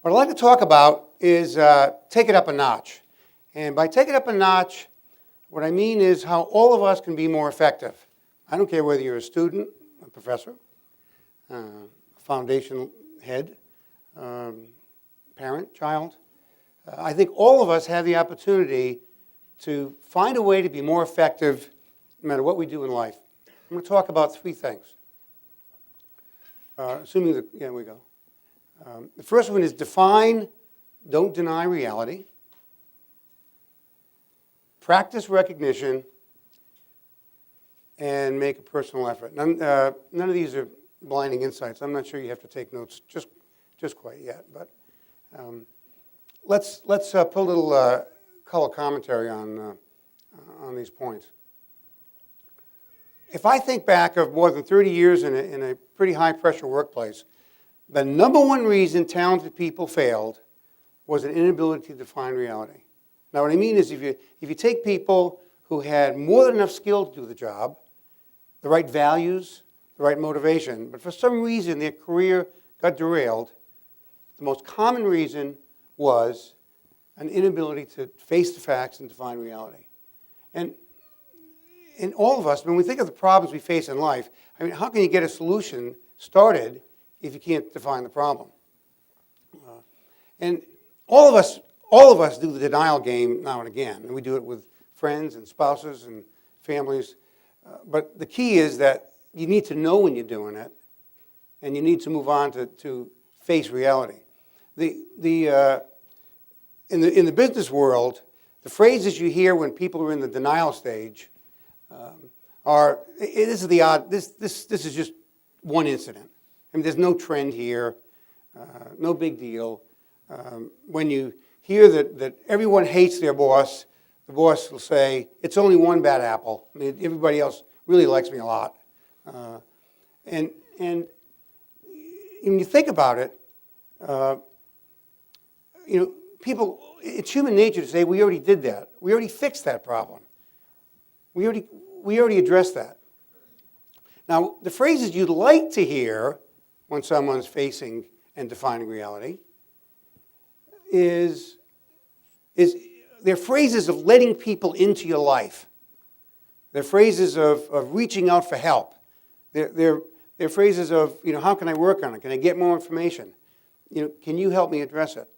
What I'd like to talk about is take it up a notch. And by take it up a notch, what I mean is how all of us can be more effective. I don't care whether you're a student, a professor, a foundation head, parent, child. I think all of us have the opportunity to find a way to be more effective no matter what we do in life. I'm going to talk about three things. Assuming that, yeah, we go. The first one is define, don't deny reality. Practice recognition, and make a personal effort. None of these are blinding insights. I'm not sure you have to take notes just quite yet, but let's put a little color commentary on these points. If I think back of more than 30 years in a pretty high-pressure workplace, the number one reason talented people failed was an inability to define reality. Now, what I mean is if you take people who had more than enough skill to do the job, the right values, the right motivation, but for some reason their career got derailed, the most common reason was an inability to face the facts and define reality. And in all of us, when we think of the problems we face in life, I mean, how can you get a solution started if you can't define the problem? And all of us do the denial game now and again, and we do it with friends and spouses and families. But the key is that you need to know when you're doing it, and you need to move on to face reality. In the business world, the phrases you hear when people are in the denial stage this is just one incident. I mean, there's no trend here, no big deal. When you hear that everyone hates their boss, the boss will say, it's only one bad apple. I mean, everybody else really likes me a lot. And when you think about it, people, it's human nature to say, we already did that. We already fixed that problem. We already addressed that. Now, the phrases you'd like to hear when someone's facing and defining reality they're phrases of letting people into your life. They're phrases of reaching out for help. They're phrases of, how can I work on it? Can I get more information? Can you help me address it?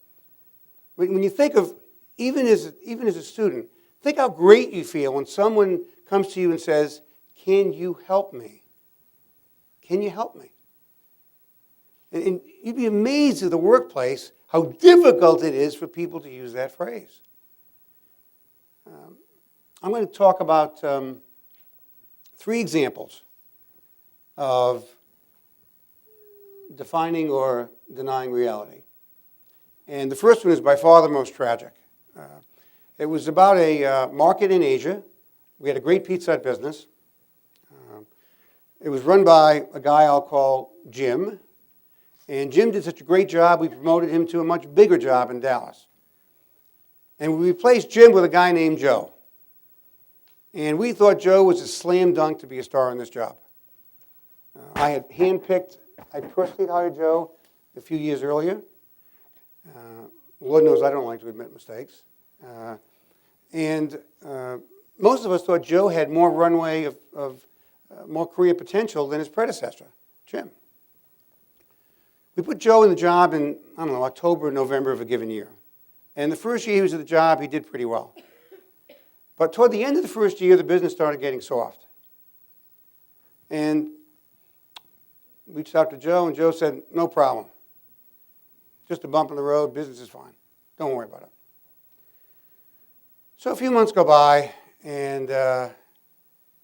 When you think of, even as a student, think how great you feel when someone comes to you and says, can you help me? Can you help me? And you'd be amazed at the workplace how difficult it is for people to use that phrase. I'm going to talk about three examples of defining or denying reality. And the first one is by far the most tragic. It was about a market in Asia. We had a great Pizza Hut business. It was run by a guy I'll call Jim. And Jim did such a great job, we promoted him to a much bigger job in Dallas. And we replaced Jim with a guy named Joe. And we thought Joe was a slam dunk to be a star in this job. I had I personally hired Joe a few years earlier. Lord knows I don't like to admit mistakes. And most of us thought Joe had more runway of more career potential than his predecessor, Jim. We put Joe in the job in, October or November of a given year. And the first year he was at the job, he did pretty well. But toward the end of the first year, the business started getting soft. And we reached out to Joe, and Joe said, no problem. Just a bump in the road, business is fine. Don't worry about it. So a few months go by, and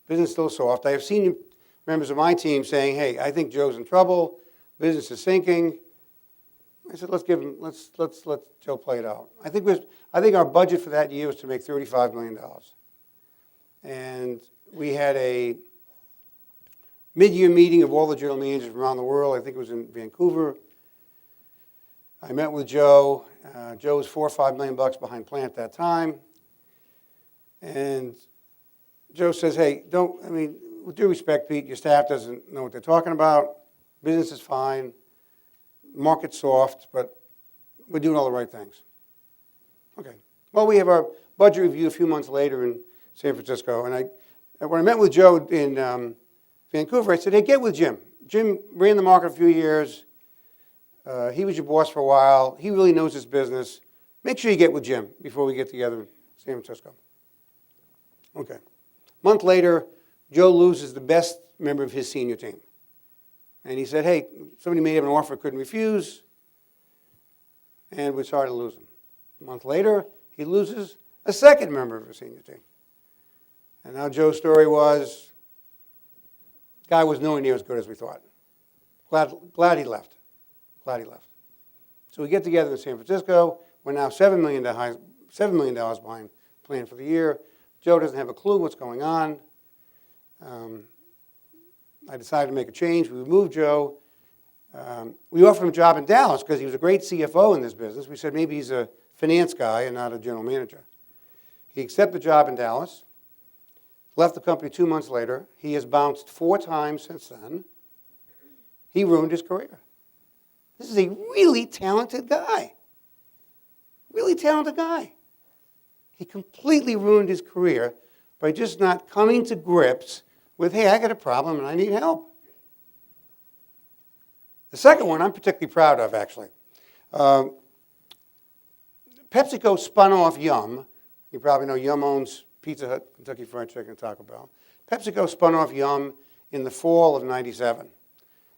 business is still soft. I have senior members of my team saying, hey, I think Joe's in trouble. Business is sinking. I said, let's let Joe play it out. I think our budget for that year was to make $35 million. And we had a mid-year meeting of all the general managers from around the world. I think it was in Vancouver. I met with Joe. Joe was $4 or $5 million behind plan at that time. And Joe says, hey, with due respect, Pete, your staff doesn't know what they're talking about. Business is fine. Market's soft, but we're doing all the right things. Okay. Well, we have our budget review a few months later in San Francisco, and when I met with Joe in Vancouver, I said, hey, get with Jim. Jim ran the market a few years. He was your boss for a while. He really knows his business. Make sure you get with Jim before we get together in San Francisco. Okay. A month later, Joe loses the best member of his senior team. And he said, hey, somebody made him an offer, couldn't refuse, and we're sorry to lose him. A month later, he loses a second member of his senior team. And now Joe's story was, guy was nowhere near as good as we thought. Glad he left. Glad he left. So we get together in San Francisco. We're now $7 million behind plan for the year. Joe doesn't have a clue what's going on. I decided to make a change. We moved Joe. We offered him a job in Dallas because he was a great CFO in this business. We said maybe he's a finance guy and not a general manager. He accepted the job in Dallas, left the company 2 months later. He has bounced 4 times since then. He ruined his career. This is a really talented guy. Really talented guy. He completely ruined his career by just not coming to grips with, hey, I got a problem and I need help. The second one I'm particularly proud of, actually. PepsiCo spun off Yum. You probably know Yum owns Pizza Hut, Kentucky Fried Chicken, and Taco Bell. PepsiCo spun off Yum in the fall of '97.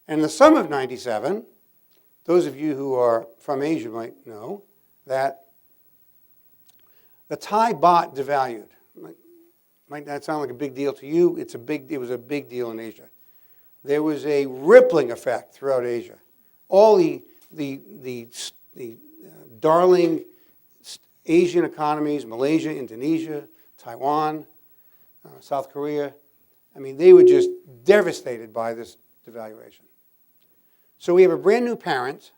And in the summer of '97, those of you who are from Asia might know that the Thai baht devalued. Might not sound like a big deal to you. It was a big deal in Asia. There was a rippling effect throughout Asia. All the darling Asian economies, Malaysia, Indonesia, Taiwan, South Korea, I mean, they were just devastated by this devaluation. So we have a brand new parent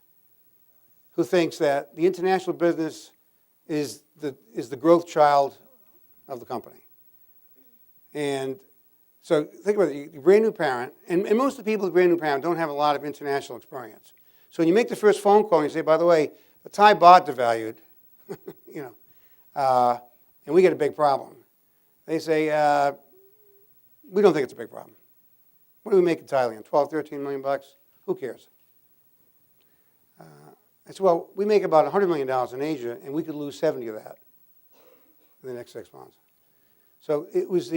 who thinks that the international business is the growth child of the company. And so think about it, you're a brand new parent, and most of the people with a brand new parent don't have a lot of international experience. So when you make the first phone call and you say, by the way, the Thai baht devalued, and we get a big problem. They say, we don't think it's a big problem. What do we make in Thailand? 12, 13 million bucks? Who cares? I said, well, we make about $100 million in Asia, and we could lose 70 of that in the next 6 months. So it's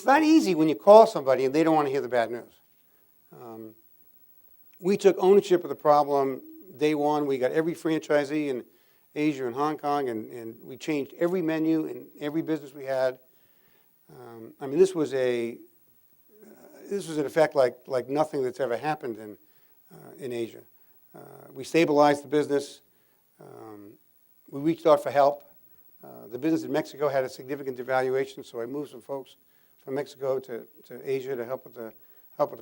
not easy when you call somebody and they don't want to hear the bad news. We took ownership of the problem day one. We got every franchisee in Asia and Hong Kong, and we changed every menu in every business we had. I mean, this was in effect like nothing that's ever happened in Asia. We stabilized the business. We reached out for help. The business in Mexico had a significant devaluation, so I moved some folks from Mexico to Asia to help with the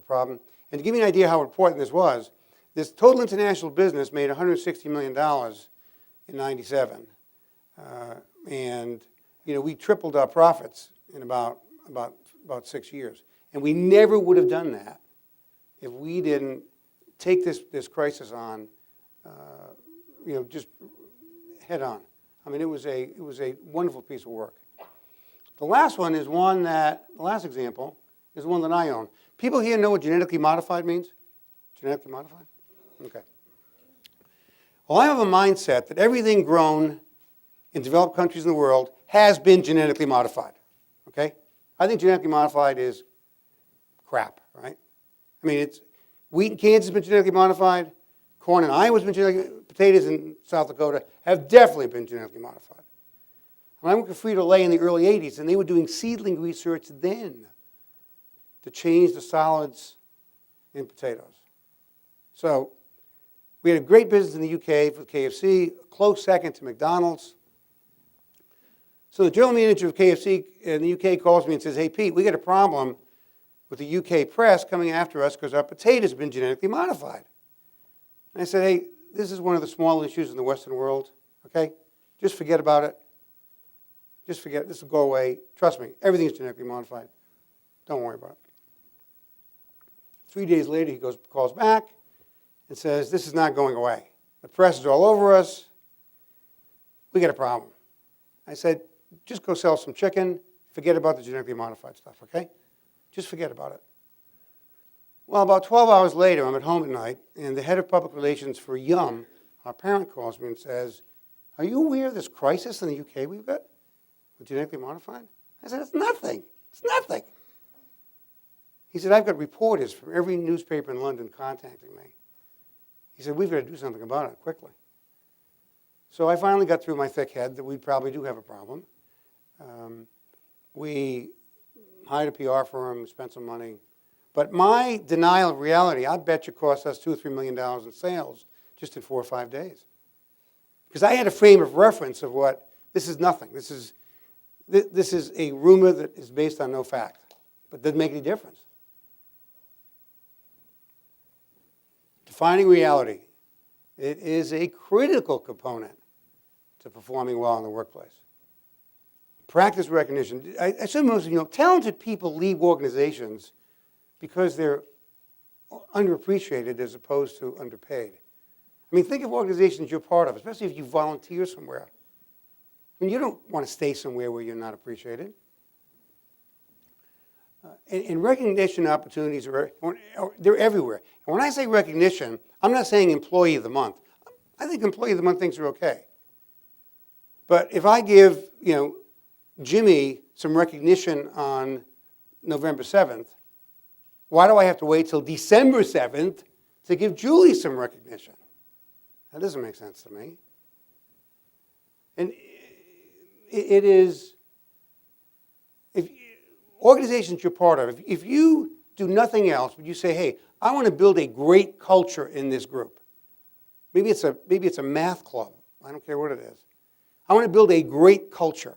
problem. And to give you an idea how important this was, this total international business made $160 million in '97, and we tripled our profits in about 6 years. And we never would have done that if we didn't take this crisis on, just head on. I mean, it was a wonderful piece of work. The last example is one that I own. People here know what genetically modified means? Genetically modified? Okay. Well, I have a mindset that everything grown in developed countries in the world has been genetically modified. Okay? I think genetically modified is crap, right? I mean, wheat in Kansas has been genetically modified. Corn in Iowa has been genetically modified. Potatoes in South Dakota have definitely been genetically modified. And I went to Frito-Lay in the early 80s, and they were doing seedling research then to change the solids in potatoes. So we had a great business in the UK with KFC, a close second to McDonald's. So the general manager of KFC in the UK calls me and says, hey, Pete, we got a problem with the UK press coming after us because our potatoes have been genetically modified. And I said, hey, this is one of the small issues in the Western world, okay? Just forget about it. Just forget it. This will go away. Trust me, everything is genetically modified. Don't worry about it. 3 days later, he calls back and says, this is not going away. The press is all over us. We got a problem. I said, just go sell some chicken. Forget about the genetically modified stuff, okay? Just forget about it. Well, about 12 hours later, I'm at home at night, and the head of public relations for Yum, our parent, calls me and says, are you aware of this crisis in the UK we've got with genetically modified? I said, it's nothing. It's nothing. He said, I've got reporters from every newspaper in London contacting me. He said, we've got to do something about it quickly. So I finally got through my thick head that we probably do have a problem. We hired a PR firm, spent some money. But my denial of reality, I bet you, cost us $2 or $3 million in sales just in 4 or 5 days. Because I had a frame of reference of what, this is nothing. This is a rumor that is based on no fact, but doesn't make any difference. Defining reality. It is a critical component to performing well in the workplace. Practice recognition. I assume most of you know, talented people leave organizations because they're underappreciated as opposed to underpaid. I mean, think of organizations you're part of, especially if you volunteer somewhere. I mean, you don't want to stay somewhere where you're not appreciated. And recognition opportunities they're everywhere. And when I say recognition, I'm not saying employee of the month. I think employee of the month things are okay. But if I give, Jimmy some recognition on November 7th, why do I have to wait till December 7th to give Julie some recognition? That doesn't make sense to me. And it is, if organizations you're part of, if you do nothing else, but you say, hey, I want to build a great culture in this group. Maybe it's a math club. I don't care what it is. I want to build a great culture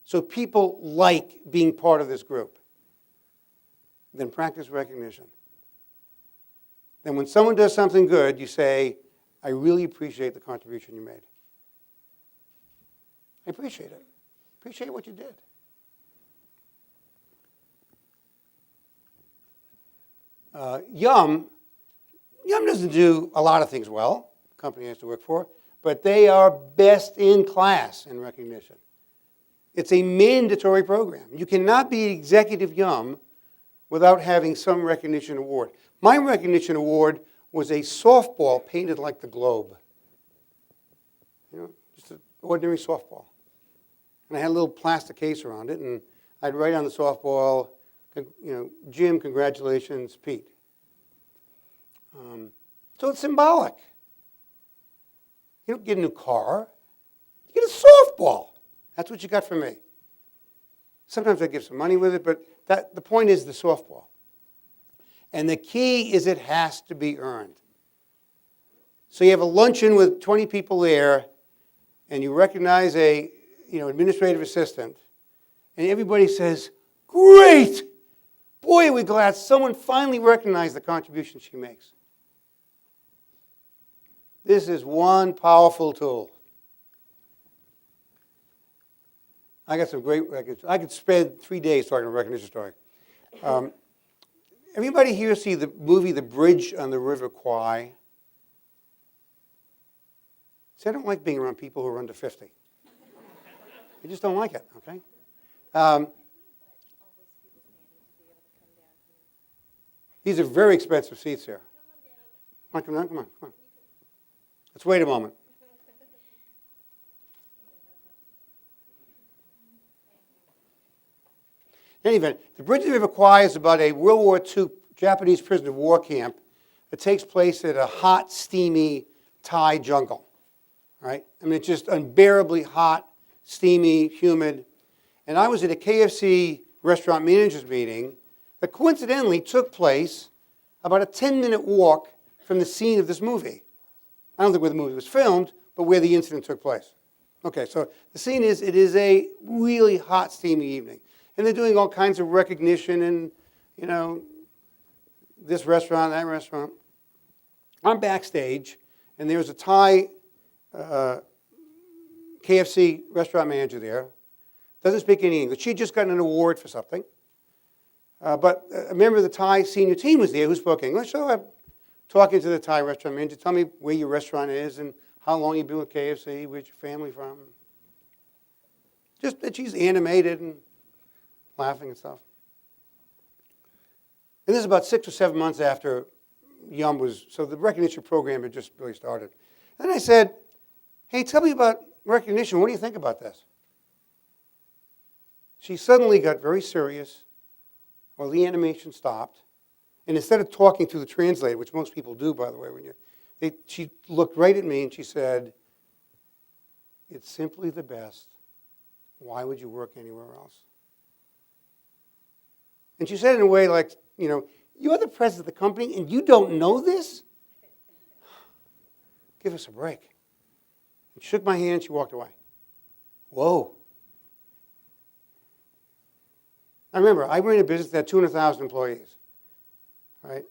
so people like being part of this group. Then practice recognition. Then when someone does something good, you say, I really appreciate the contribution you made. I appreciate it. Appreciate what you did. Yum doesn't do a lot of things well, the company I used to work for, but they are best in class in recognition. It's a mandatory program. You cannot be executive Yum without having some recognition award. My recognition award was a softball painted like the globe. Just an ordinary softball. And I had a little plastic case around it, and I'd write on the softball, Jim, congratulations, Pete. So it's symbolic. You don't get a new car. You get a softball. That's what you got from me. Sometimes I give some money with it, but the point is the softball. And the key is it has to be earned. So you have a luncheon with 20 people there, and you recognize a administrative assistant, and everybody says, great! Boy, are we glad someone finally recognized the contribution she makes. This is one powerful tool. I got some great records. I could spend 3 days talking about recognition story. Everybody here see the movie The Bridge on the River Kwai? See, I don't like being around people who are under 50. I just don't like it, okay? These are very expensive seats here. Come on. Let's wait a moment. In any event, the Bridge of the River Kwai is about a World War II Japanese prisoner of war camp that takes place at a hot, steamy Thai jungle. Right? I mean, it's just unbearably hot, steamy, humid. And I was at a KFC restaurant managers meeting that coincidentally took place about a 10-minute walk from the scene of this movie. I don't think where the movie was filmed, but where the incident took place. Okay, so the scene is, it is a really hot, steamy evening. And they're doing all kinds of recognition and, this restaurant, that restaurant. I'm backstage, and there's a Thai KFC restaurant manager there. Doesn't speak any English. She just got an award for something. But a member of the Thai senior team was there who spoke English, so I talking to the Thai restaurant manager, tell me where your restaurant is and how long you've been with KFC, where's your family from. Just that she's animated and laughing and stuff. And this is about 6 or 7 months after Yum was, so the recognition program had just really started. And I said, hey, tell me about recognition. What do you think about this? She suddenly got very serious. Well, the animation stopped. And instead of talking through the translator, which most people do, by the way, she looked right at me and she said, it's simply the best. Why would you work anywhere else? And she said it in a way like, you're the president of the company and you don't know this? Give us a break. And she shook my hand, she walked away. Whoa. I remember, I ran a business that had 200,000 employees, right?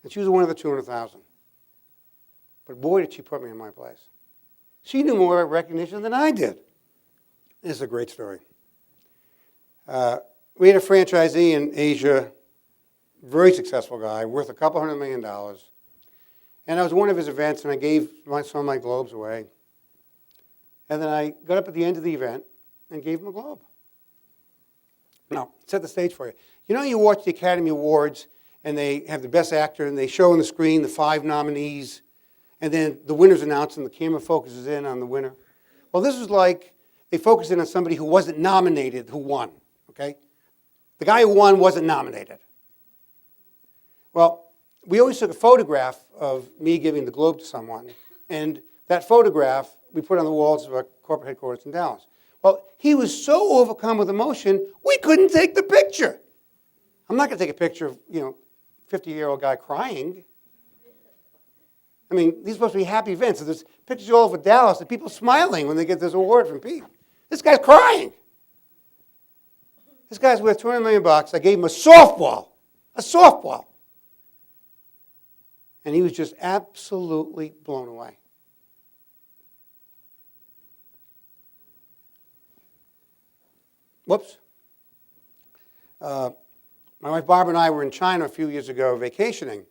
And she was one of the 200,000. But boy, did she put me in my place. She knew more about recognition than I did. This is a great story. We had a franchisee in Asia, very successful guy, worth a couple $100 million. And I was at one of his events, and I gave some of my globes away. And then I got up at the end of the event and gave him a globe. Now, set the stage for you. You watch the Academy Awards, and they have the best actor, and they show on the screen the 5 nominees, and then the winner's announced, and the camera focuses in on the winner. Well, this was like they focused in on somebody who wasn't nominated who won, okay? The guy who won wasn't nominated. Well, we always took a photograph of me giving the globe to someone, and that photograph we put on the walls of our corporate headquarters in Dallas. Well, he was so overcome with emotion, we couldn't take the picture. I'm not going to take a picture of, 50-year-old guy crying. I mean, these are supposed to be happy events. So there's pictures all over Dallas of people smiling when they get this award from Pete. This guy's crying. This guy's worth $200 million. I gave him a softball. And he was just absolutely blown away. Whoops. My wife Barbara and I were in China a few years ago vacationing.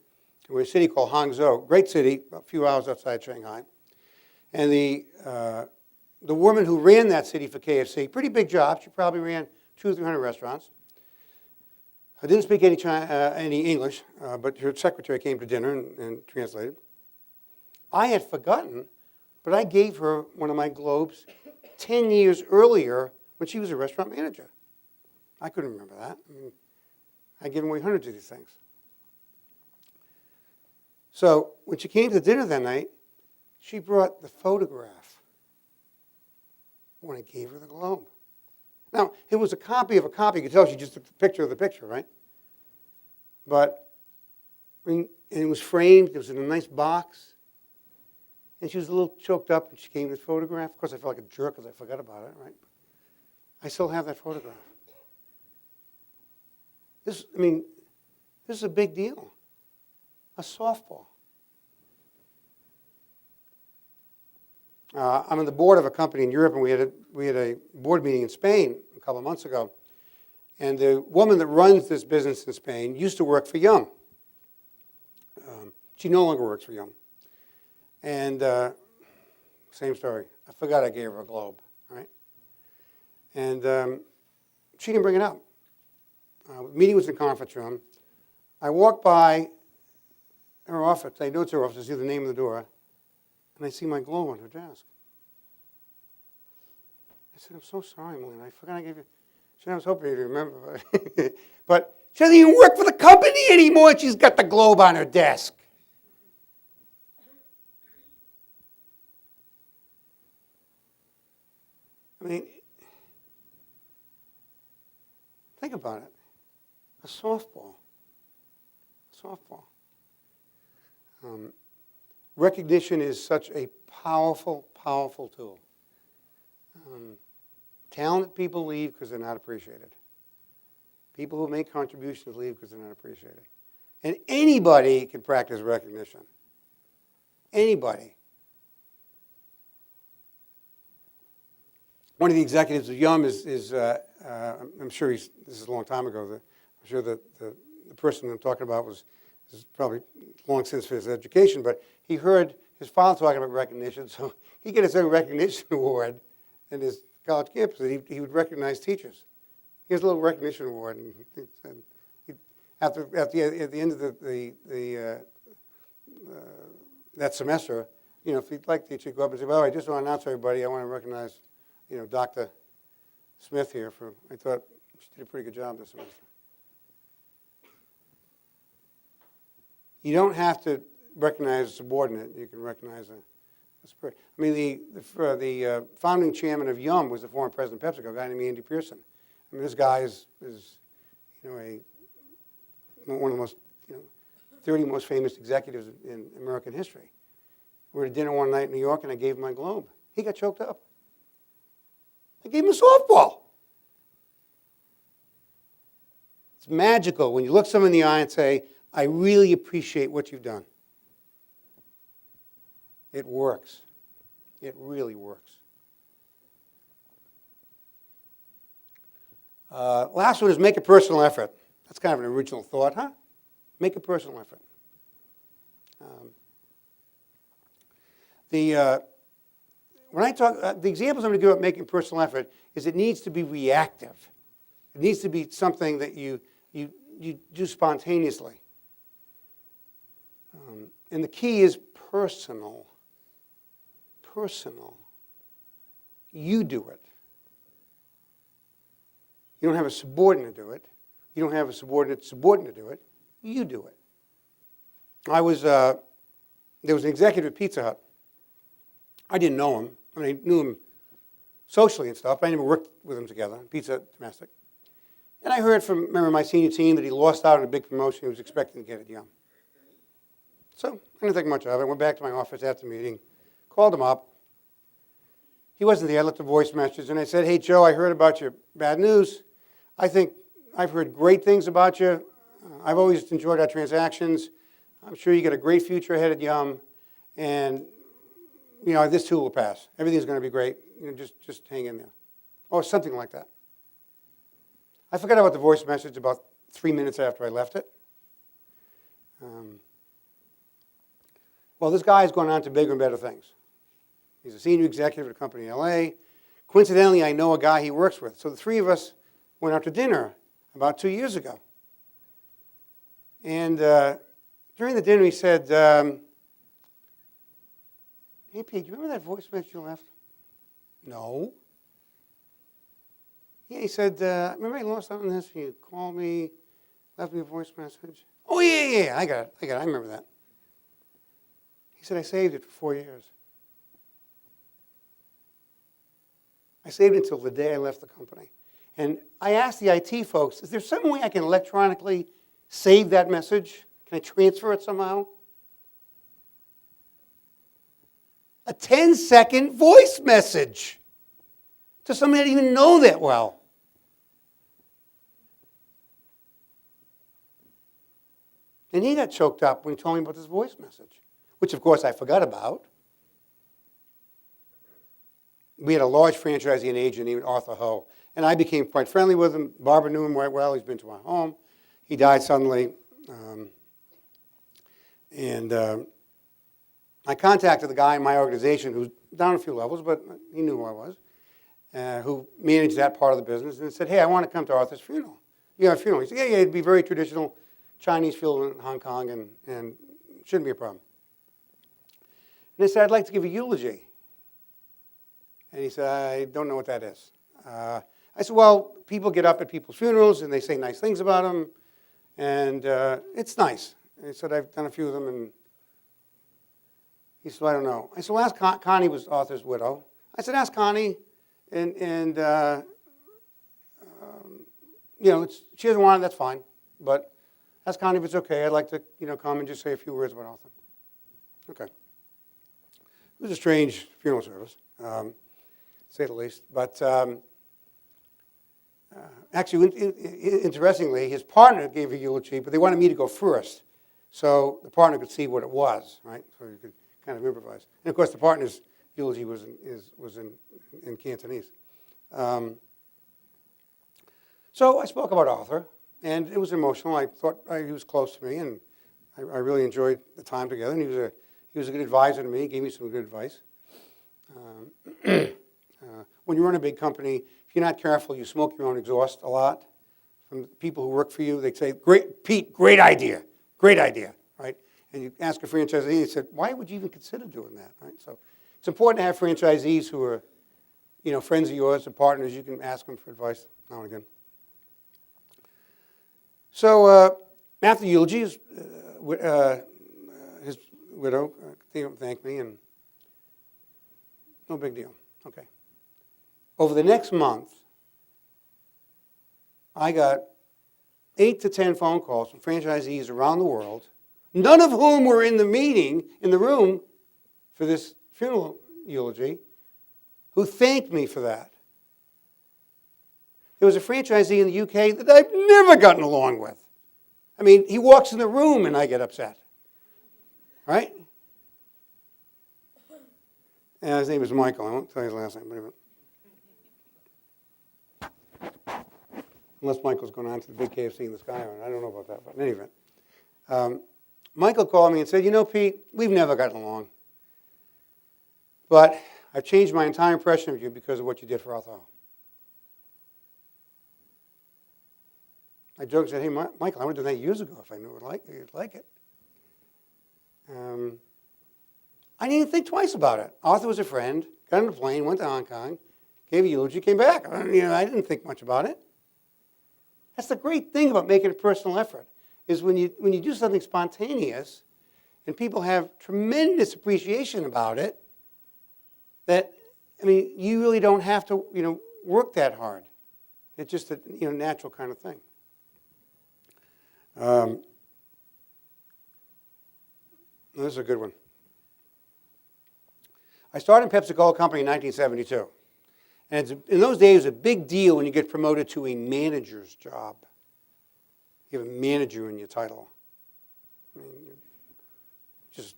We were in a city called Hangzhou, great city, a few hours outside Shanghai. And the woman who ran that city for KFC, pretty big job, she probably ran 200 or 300 restaurants. I didn't speak any English, but her secretary came to dinner and translated. I had forgotten, but I gave her one of my globes 10 years earlier when she was a restaurant manager. I couldn't remember that. I mean, I'd given away hundreds of these things. So when she came to dinner that night, she brought the photograph when I gave her the globe. Now, it was a copy of a copy. You could tell she just took a picture of the picture, right? But and it was framed. It was in a nice box. And she was a little choked up when she came to the photograph. Of course, I felt like a jerk because I forgot about it, right? I still have that photograph. This is a big deal. A softball. I'm on the board of a company in Europe, and we had a board meeting in Spain a couple of months ago. And the woman that runs this business in Spain used to work for Yum. She no longer works for Yum. And same story. I forgot I gave her a globe, right? And she didn't bring it up. The meeting was in the conference room. I walked by her office. I know it's her office. I see the name of the door. And I see my globe on her desk. I said, I'm so sorry, Melina. I forgot I gave you. She said, I was hoping you'd remember. But she doesn't even work for the company anymore, and she's got the globe on her desk. I mean, think about it. A softball. Recognition is such a powerful, powerful tool. Talented people leave because they're not appreciated. People who make contributions leave because they're not appreciated. And anybody can practice recognition. Anybody. One of the executives of Yum is I'm sure this is a long time ago. I'm sure that the person I'm talking about was This is probably long since for his education, but he heard his father talking about recognition, so he got his own recognition award in his college campus. He would recognize teachers. Here's a little recognition award, and he said, at the end of that semester, if he'd like to, he'd go up and say, "Well, I just want to announce to everybody, I want to recognize, Dr. Smith here for. I thought she did a pretty good job this semester." You don't have to recognize a subordinate. You can recognize a spirit. I mean, the founding chairman of Yum was the former president of PepsiCo, a guy named Andy Pearson. I mean, this guy is one of the most 30 most famous executives in American history. We were at dinner one night in New York, and I gave him my globe. He got choked up. I gave him a softball. It's magical when you look someone in the eye and say, "I really appreciate what you've done." It works. It really works. Last one is make a personal effort. That's kind of an original thought, huh? Make a personal effort. When I talk, the examples I'm going to give about making personal effort is it needs to be reactive. It needs to be something that you do spontaneously. And the key is personal. Personal. You do it. You don't have a subordinate do it. You don't have a subordinate do it. You do it. There was an executive at Pizza Hut. I didn't know him. I mean, I knew him socially and stuff, but I never worked with him together, Pizza Hut domestic. And I heard from a member of my senior team that he lost out on a big promotion he was expecting to get at Yum. So I didn't think much of it. I went back to my office after the meeting, called him up. He wasn't there. I left a voice message, and I said, "Hey, Joe, I heard about your bad news. I think I've heard great things about you. I've always enjoyed our transactions. I'm sure you got a great future ahead at Yum, and this too will pass. Everything's going to be great. Just hang in there," or something like that. I forgot about the voice message about 3 minutes after I left it. Well, this guy has gone on to bigger and better things. He's a senior executive at a company in L.A. Coincidentally, I know a guy he works with. So the three of us went out to dinner about 2 years ago. And during the dinner, he said, "Hey, Pete, do you remember that voice message you left?" "No." "Yeah," he said, "remember I lost out on this? You called me, left me a voice message." "Oh, yeah, I got it. I remember that." He said, "I saved it for 4 years. I saved it until the day I left the company." And I asked the IT folks, "Is there some way I can electronically save that message? Can I transfer it somehow?" A 10-second voice message to somebody I didn't even know that well. And he got choked up when he told me about this voice message, which of course I forgot about. We had a large franchisee and agent named Arthur Ho, and I became quite friendly with him. Barbara knew him quite well. He's been to our home. He died suddenly. I contacted the guy in my organization who's down a few levels, but he knew who I was, who managed that part of the business, and said, "Hey, I want to come to Arthur's funeral." "You have a funeral?" He said, yeah, it'd be very traditional Chinese funeral in Hong Kong, and shouldn't be a problem. And I said, "I'd like to give a eulogy." And he said, "I don't know what that is." I said, "Well, people get up at people's funerals, and they say nice things about them, and it's nice." And he said, "I've done a few of them," and he said, "I don't know." I said, "Well, ask Connie." Was Arthur's widow. I said, "Ask Connie," and she doesn't want it, that's fine, but ask Connie if it's okay. I'd like to, come and just say a few words about Arthur. Okay. It was a strange funeral service, to say the least. But actually, interestingly, his partner gave a eulogy, but they wanted me to go first, so the partner could see what it was, right? So you could kind of improvise. And of course, the partner's eulogy was in Cantonese. So I spoke about Arthur, and it was emotional. I thought he was close to me, and I really enjoyed the time together, and he was a good advisor to me. He gave me some good advice. When you run a big company, if you're not careful, you smoke your own exhaust a lot. From the people who work for you, they say, "Great, Pete, great idea, right?" And you ask a franchisee, he said, "Why would you even consider doing that?" Right? So it's important to have franchisees who are, friends of yours or partners. You can ask them for advice now and again. So after the eulogy, his widow came up and thanked me, and no big deal. Okay. Over the next month, I got 8 to 10 phone calls from franchisees around the world, none of whom were in the room for this funeral eulogy, who thanked me for that. There was a franchisee in the UK that I've never gotten along with. I mean, he walks in the room and I get upset. Right? And his name is Michael. I won't tell you his last name, but anyway. Unless Michael's going on to the big KFC in the sky. I don't know about that, but in any event. Michael called me and said, Pete, we've never gotten along. But I've changed my entire impression of you because of what you did for Otho. I joked and said, "Hey, Michael, I would have done that years ago if I knew you'd like it." I didn't even think twice about it. Arthur was a friend, got on a plane, went to Hong Kong, gave a eulogy, came back. I didn't think much about it. That's the great thing about making a personal effort, is when you do something spontaneous and people have tremendous appreciation about it, you really don't have to, work that hard. It's just a natural kind of thing. This is a good one. I started in Pepsi-Cola Company in 1972. And in those days, it was a big deal when you get promoted to a manager's job. You have a manager in your title. Just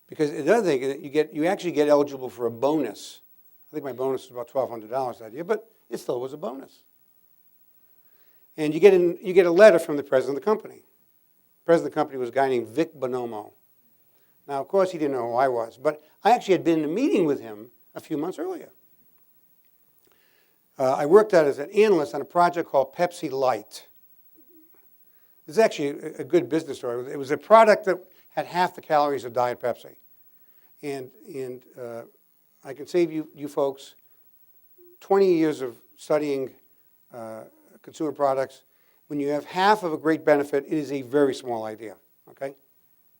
because the other thing, you actually get eligible for a bonus. I think my bonus was about $1,200 that year, but it still was a bonus. And you get a letter from the president of the company. The president of the company was a guy named Vic Bonomo. Now, of course, he didn't know who I was, but I actually had been in a meeting with him a few months earlier. I worked out as an analyst on a project called Pepsi Light. This is actually a good business story. It was a product that had half the calories of Diet Pepsi. And I can save you folks 20 years of studying consumer products. When you have half of a great benefit, it is a very small idea, okay?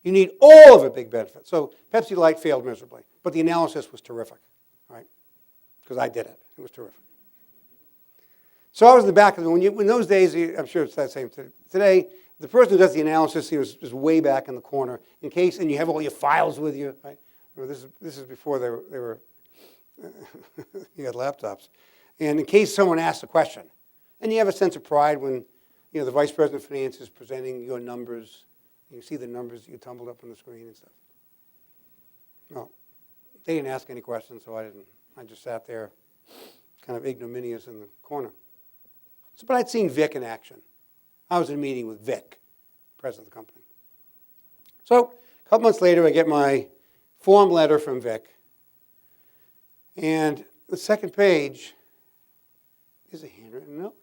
You need all of a big benefit. So Pepsi Light failed miserably, but the analysis was terrific, right? Because I did it. It was terrific. So I was in the back of the room. In those days, I'm sure it's that same today, the person who does the analysis, he was just way back in the corner in case, and you have all your files with you, right? This is before they were you had laptops. And in case someone asks a question, and you have a sense of pride when the vice president of finance is presenting your numbers. You see the numbers you tumbled up on the screen and stuff. Well, they didn't ask any questions, so I didn't. I just sat there, kind of ignominious in the corner. But I'd seen Vic in action. I was in a meeting with Vic, president of the company. So a couple months later, I get my form letter from Vic. And the second page is a handwritten note.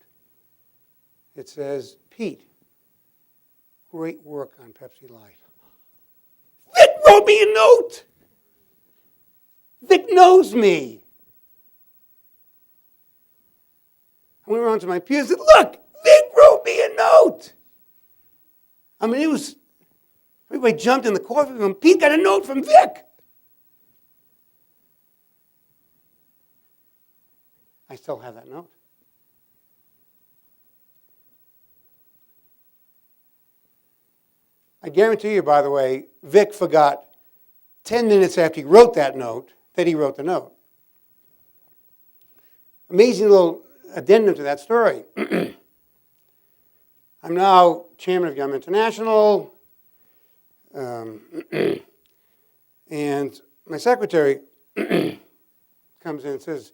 It says, "Pete, great work on Pepsi Light." Vic wrote me a note. Vic knows me. I went around to my peers and said, "Look, Vic wrote me a note." Everybody jumped in the coffee room. Pete got a note from Vic. I still have that note. I guarantee you, by the way, Vic forgot 10 minutes after he wrote that note that he wrote the note. Amazing little addendum to that story. I'm now chairman of Yum International, and my secretary comes in and says,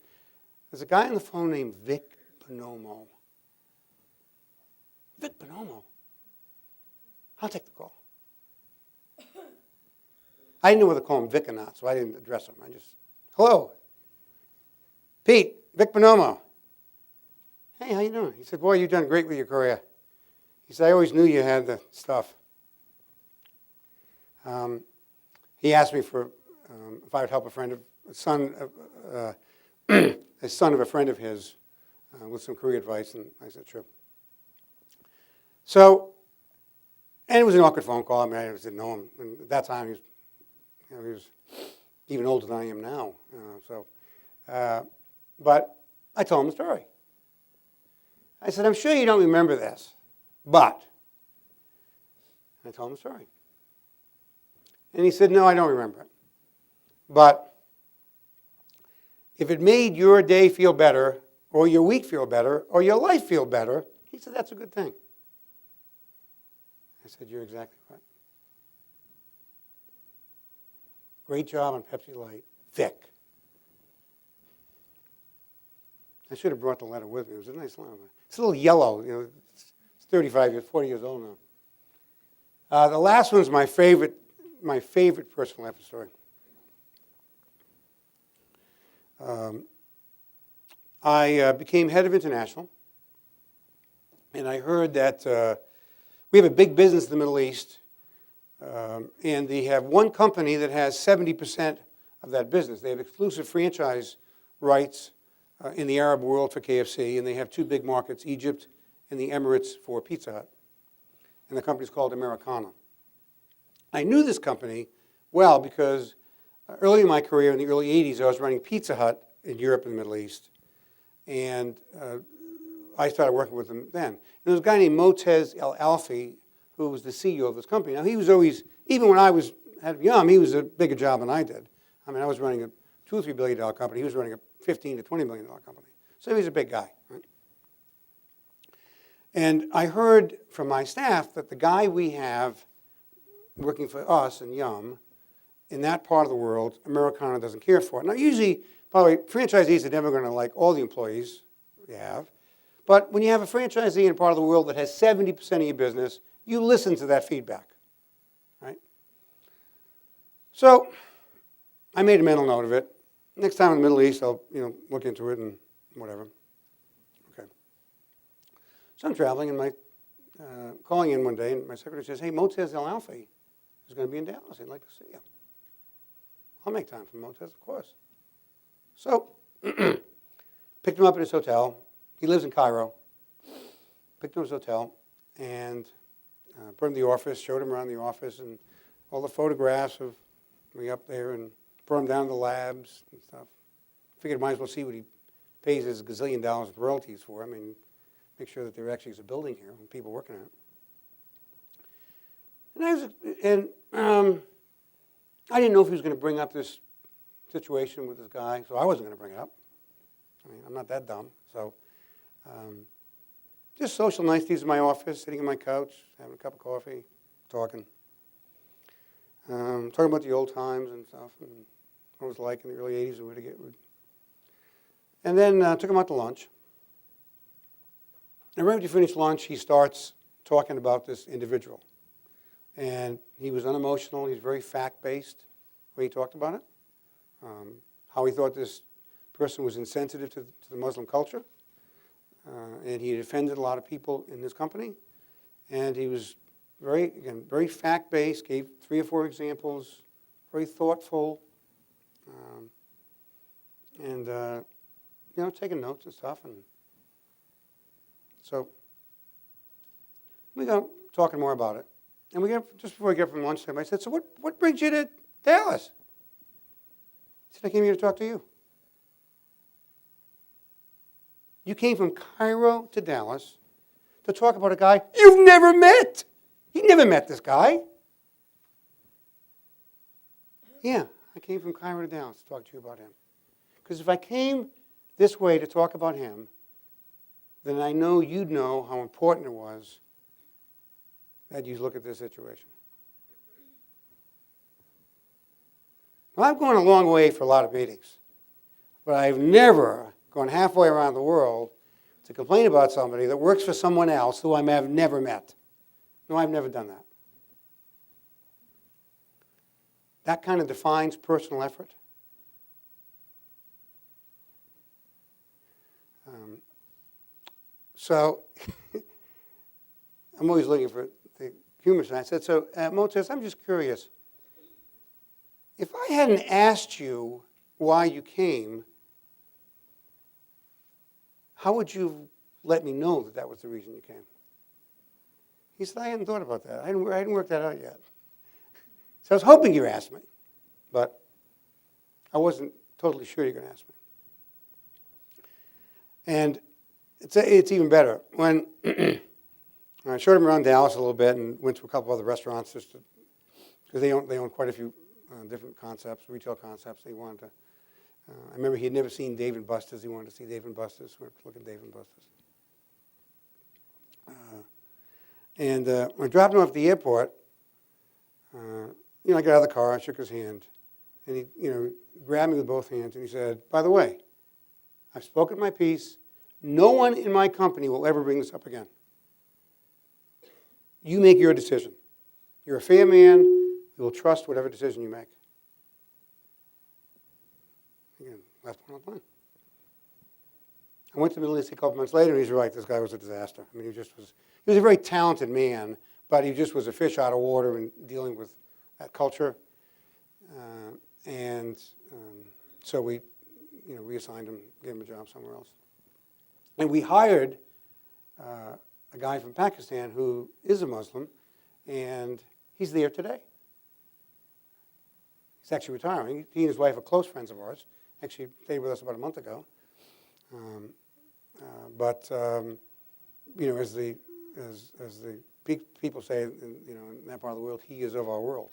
"There's a guy on the phone named Vic Bonomo." Vic Bonomo? I'll take the call. I didn't know whether to call him Vic or not, so I didn't address him. I just, hello, Pete, Vic Bonomo. Hey, how you doing? He said, boy, you've done great with your career. He said, I always knew you had the stuff. He asked me for if I would help a son of a friend of his with some career advice, and I said, sure. So, and it was an awkward phone call. I mean, I just didn't know him. And at that time, he was even older than I am now. But I told him the story. I said, I'm sure you don't remember this, but I told him the story. And he said, no, I don't remember it. But if it made your day feel better, or your week feel better, or your life feel better, he said, that's a good thing. I said, you're exactly right. Great job on Pepsi Light. Vic. I should have brought the letter with me. It was a nice letter. It's a little yellow. You know, it's 35 years, 40 years old now. The last one's my favorite personal life story. I became head of international, and I heard that we have a big business in the Middle East, and they have one company that has 70% of that business. They have exclusive franchise rights in the Arab world for KFC, and they have two big markets, Egypt and the Emirates for Pizza Hut. And the company's called Americana. I knew this company well because early in my career, in the early 80s, I was running Pizza Hut in Europe and the Middle East. And I started working with them then. And there was a guy named Motez El Alfi, who was the CEO of this company. Now, he was always, even when I was at Yum, he was a bigger job than I did. I mean, I was running a $2 or $3 billion company. He was running a $15 to $20 million company. So he was a big guy. Right? And I heard from my staff that the guy we have working for us in Yum, in that part of the world, Americana doesn't care for it. Now, usually, by the way, franchisees are never going to like all the employees you have. But when you have a franchisee in a part of the world that has 70% of your business, you listen to that feedback, right? So I made a mental note of it. Next time in the Middle East, I'll look into it and whatever. Okay. So I'm traveling, and calling in one day, and my secretary says, hey, Motez El Alfi is going to be in Dallas. I'd like to see you. I'll make time for Motez, of course. So picked him up at his hotel. He lives in Cairo. Picked him up at his hotel and brought him to the office, showed him around the office and all the photographs of me up there, and brought him down to the labs and stuff. Figured might as well see what he pays his gazillion dollars of royalties for. I mean, make sure that there actually is a building here and people working on it. And I didn't know if he was going to bring up this situation with this guy, so I wasn't going to bring it up. I mean, I'm not that dumb. So just social niceties in my office, sitting on my couch, having a cup of coffee, talking. Talking about the old times and stuff, and what it was like in the early 80s. And then took him out to lunch. And right after he finished lunch, he starts talking about this individual. And he was unemotional. He was very fact-based when he talked about it. How he thought this person was insensitive to the Muslim culture. And he had offended a lot of people in this company. And he was very fact-based, gave 3 or 4 examples, very thoughtful, and taking notes and stuff. And so we got talking more about it. And just before we get from lunchtime, I said, so what brings you to Dallas? He said, I came here to talk to you. You came from Cairo to Dallas to talk about a guy you've never met. He never met this guy. Yeah, I came from Cairo to Dallas to talk to you about him. Because if I came this way to talk about him, then I know you'd know how important it was that you look at this situation. Well, I've gone a long way for a lot of meetings, but I've never gone halfway around the world to complain about somebody that works for someone else who I have never met. No, I've never done that. that kind of defines personal effort. So I'm always looking for the humor side. I said, so Moses, I'm just curious. If I hadn't asked you why you came, how would you let me know that that was the reason you came? He said, I hadn't thought about that. I hadn't worked that out yet. So I was hoping you asked me, but I wasn't totally sure you're going to ask me. And it's even better. When I showed him around Dallas a little bit and went to a couple other restaurants just because they own quite a few different concepts, retail concepts. He wanted to. I remember he had never seen Dave and Buster's. He wanted to see Dave and Buster's. So we went to look at Dave and Buster's. And when I dropped him off at the airport, I got out of the car, I shook his hand, and he, grabbed me with both hands, and he said, by the way, I've spoken my piece. No one in my company will ever bring this up again. You make your decision. You're a fair man. We will trust whatever decision you make. Again, last one on the line. I went to the Middle East a couple months later, and he's right, this guy was a disaster. I mean, he was a very talented man, but he just was a fish out of water in dealing with that culture. So we, reassigned him, gave him a job somewhere else. And we hired a guy from Pakistan who is a Muslim, and he's there today. He's actually retiring. He and his wife are close friends of ours. Actually stayed with us about a month ago. As the people say, in that part of the world, he is of our world.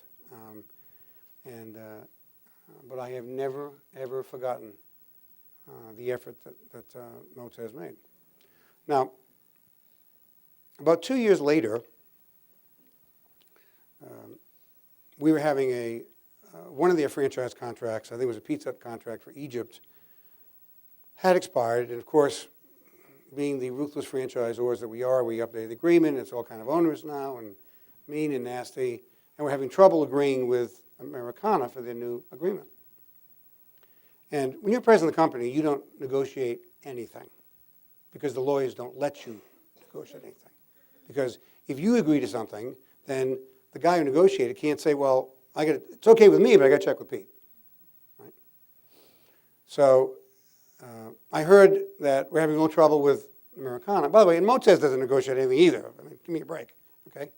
But I have never, ever forgotten the effort that Mozart has made. Now, about 2 years later, we were having one of their franchise contracts, I think it was a pizza contract for Egypt, had expired. And of course, being the ruthless franchisors that we are, we updated the agreement. It's all kind of onerous now and mean and nasty. And we're having trouble agreeing with Americana for their new agreement. And when you're president of the company, you don't negotiate anything because the lawyers don't let you negotiate anything. Because if you agree to something, then the guy who negotiated can't say, well, it's okay with me, but I got to check with Pete. Right? So I heard that we're having a little trouble with Americana. By the way, and Mozart doesn't negotiate anything either. I mean, give me a break, okay?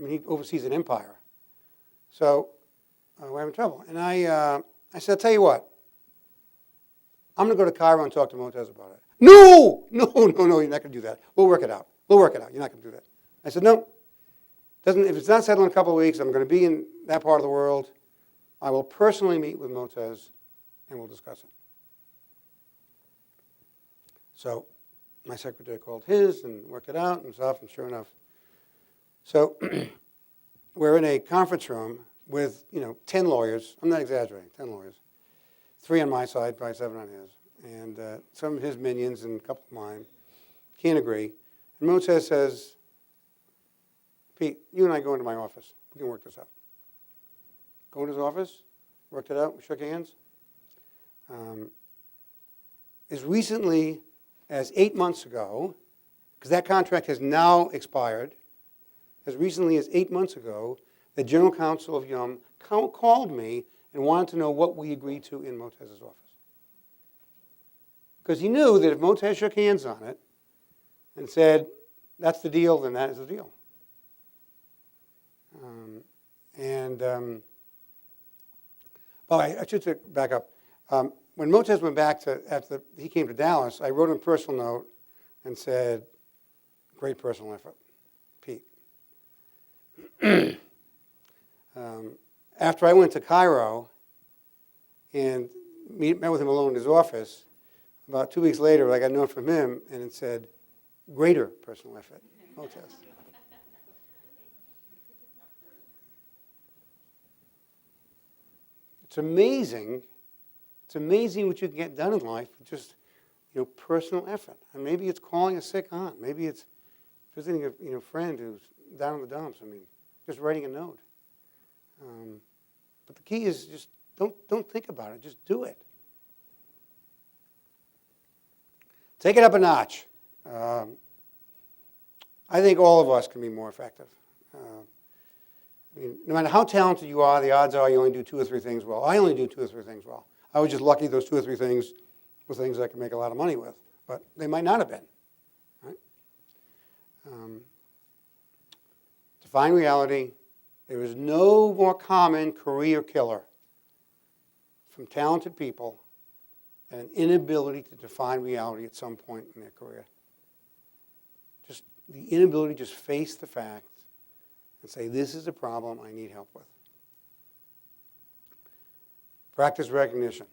He oversees an empire. So we're having trouble. And I said, I'll tell you what. I'm going to go to Cairo and talk to Mozart about it. No, you're not going to do that. We'll work it out. You're not going to do that. I said, no. If it's not settled in a couple of weeks, I'm going to be in that part of the world. I will personally meet with Mozart and we'll discuss it. So my secretary called his and worked it out and stuff, and sure enough. So we're in a conference room with 10 lawyers. I'm not exaggerating, 10 lawyers. 3 on my side, probably 7 on his. And some of his minions and a couple of mine can't agree. And Mozart says, Pete, you and I go into my office. We can work this out. Go into his office, worked it out, we shook hands. As recently as 8 months ago, because that contract has now expired, as recently as 8 months ago, the general counsel of Yum called me and wanted to know what we agreed to in Mozart's office. Because he knew that if Mozart shook hands on it and said, that's the deal, then that is the deal. I should back up. When Mozart went back after he came to Dallas, I wrote him a personal note and said, great personal effort, Pete. After I went to Cairo and met with him alone in his office, about 2 weeks later, I got a note from him, and it said, greater personal effort, Mozart. It's amazing. It's amazing what you can get done in life with just, personal effort. And maybe it's calling a sick aunt. Maybe it's visiting a friend who's down in the dumps. I mean, just writing a note. But the key is just don't think about it. Just do it. Take it up a notch. I think all of us can be more effective. I mean, no matter how talented you are, the odds are you only do 2 or 3 things well. I only do 2 or 3 things well. I was just lucky those 2 or 3 things were things I could make a lot of money with, but they might not have been. Right? Define reality. There is no more common career killer from talented people than an inability to define reality at some point in their career. Just the inability to just face the fact and say, this is a problem I need help with. Practice recognition.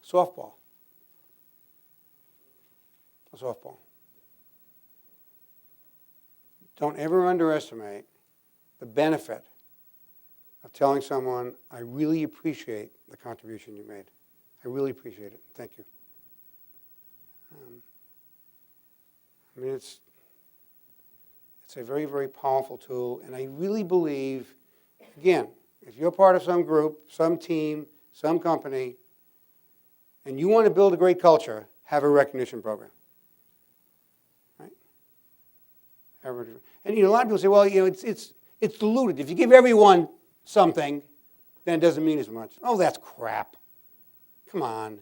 Softball. A softball. Don't ever underestimate the benefit of telling someone, I really appreciate the contribution you made. I really appreciate it. Thank you. I mean, it's a very, very powerful tool, and I really believe, again, if you're part of some group, some team, some company, and you want to build a great culture, have a recognition program. Right? And a lot of people say, well, it's diluted. If you give everyone something, then it doesn't mean as much. Oh, that's crap. Come on.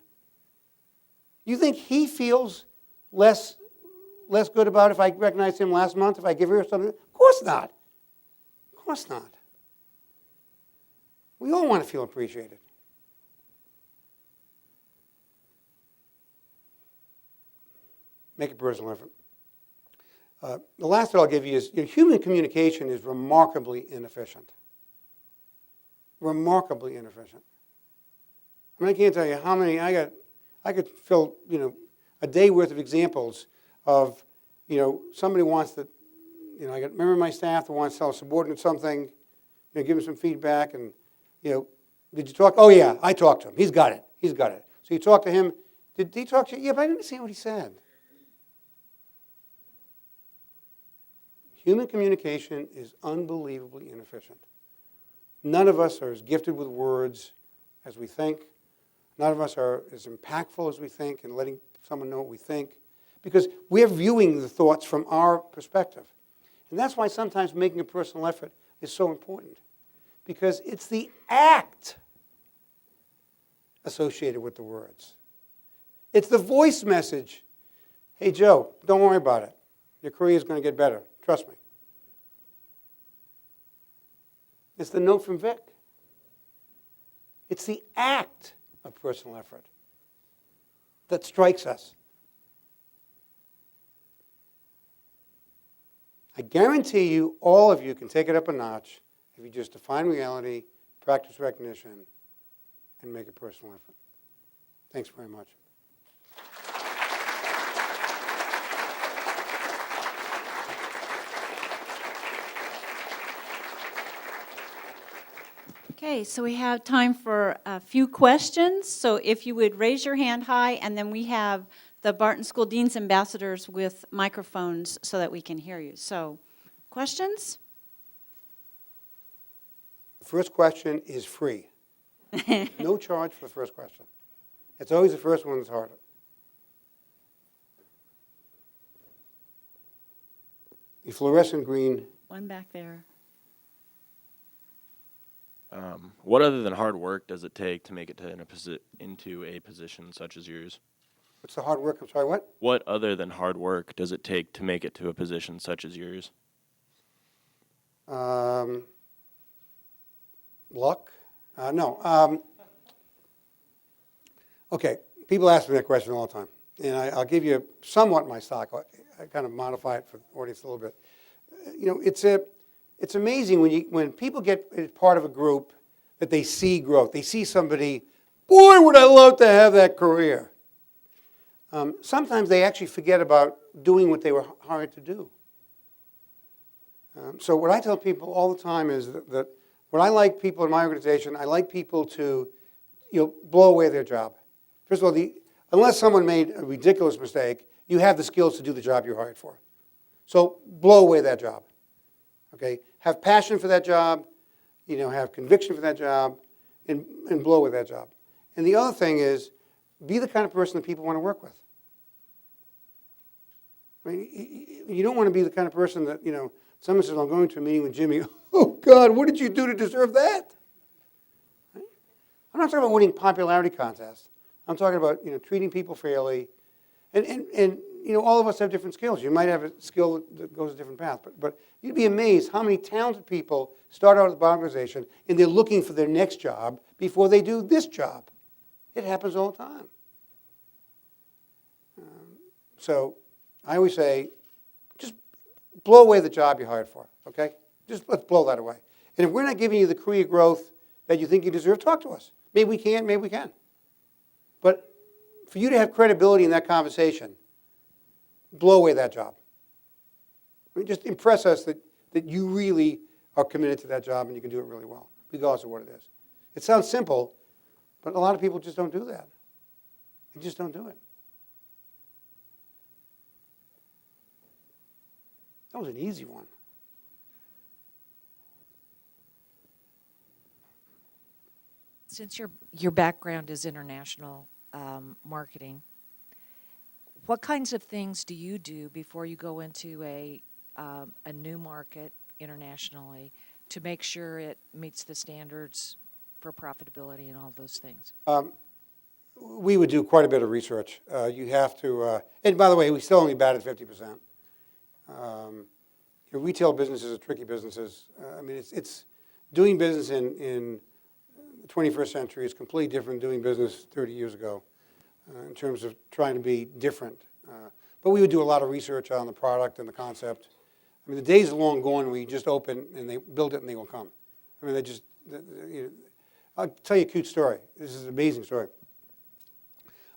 You think he feels less good about if I recognize him last month, if I give her something? Of course not. Of course not. We all want to feel appreciated. Make a personal effort. The last that I'll give you is human communication is remarkably inefficient. Remarkably inefficient. I mean, I can't tell you how many I could fill a day worth of examples of somebody wants to I got a member of my staff that wants to tell a subordinate something, give him some feedback, and did you talk? Oh yeah, I talked to him. He's got it. So you talk to him. Did he talk to you? Yeah, but I didn't understand what he said. Human communication is unbelievably inefficient. None of us are as gifted with words as we think. None of us are as impactful as we think in letting someone know what we think, because we're viewing the thoughts from our perspective. And that's why sometimes making a personal effort is so important, because it's the act associated with the words. It's the voice message. Hey, Joe, don't worry about it. Your career is going to get better. Trust me. It's the note from Vic. It's the act of personal effort that strikes us. I guarantee you, all of you can take it up a notch if you just define reality, practice recognition, and make a personal effort. Thanks very much. Okay, so we have time for a few questions. So if you would raise your hand high, and then we have the Barton School Dean's Ambassadors with microphones so that we can hear you. So, questions? The first question is free. No charge for the first question. It's always the first one that's harder. The fluorescent green. One back there. What other than hard work does it take to make it into a position such as yours? What's the hard work? I'm sorry, what? What other than hard work does it take to make it to a position such as yours? Luck? No. Okay, people ask me that question all the time. And I'll give you somewhat my stock. I kind of modify it for the audience a little bit. It's amazing when people get part of a group that they see growth. They see somebody, boy, would I love to have that career. Sometimes they actually forget about doing what they were hired to do. So what I tell people all the time is that when I like people in my organization, I like people to blow away their job. First of all, unless someone made a ridiculous mistake, you have the skills to do the job you're hired for. So blow away that job. Okay? Have passion for that job. have conviction for that job, and blow with that job. And the other thing is, be the kind of person that people want to work with. I mean, you don't want to be the kind of person that, someone says, I'm going to a meeting with Jimmy. Oh, God, what did you do to deserve that? Right? I'm not talking about winning popularity contests. I'm talking about, treating people fairly. And all of us have different skills. You might have a skill that goes a different path. But you'd be amazed how many talented people start out at the bar organization and they're looking for their next job before they do this job. It happens all the time. So I always say, just blow away the job you hired for, okay? Just let's blow that away. And if we're not giving you the career growth that you think you deserve, talk to us. Maybe we can, maybe we can. But for you to have credibility in that conversation, blow away that job. I mean, just impress us that you really are committed to that job and you can do it really well, regardless of what it is. It sounds simple, but a lot of people just don't do that. They just don't do it. That was an easy one. Since your background is international marketing, what kinds of things do you do before you go into a new market internationally to make sure it meets the standards for profitability and all those things? We would do quite a bit of research. You have to, and by the way, we still only batted 50%. Retail businesses are tricky businesses. I mean, it's doing business in the 21st century is completely different than doing business 30 years ago in terms of trying to be different. But we would do a lot of research on the product and the concept. I mean, the days are long gone where you just open and they build it and they will come. I mean, I'll tell you a cute story. This is an amazing story.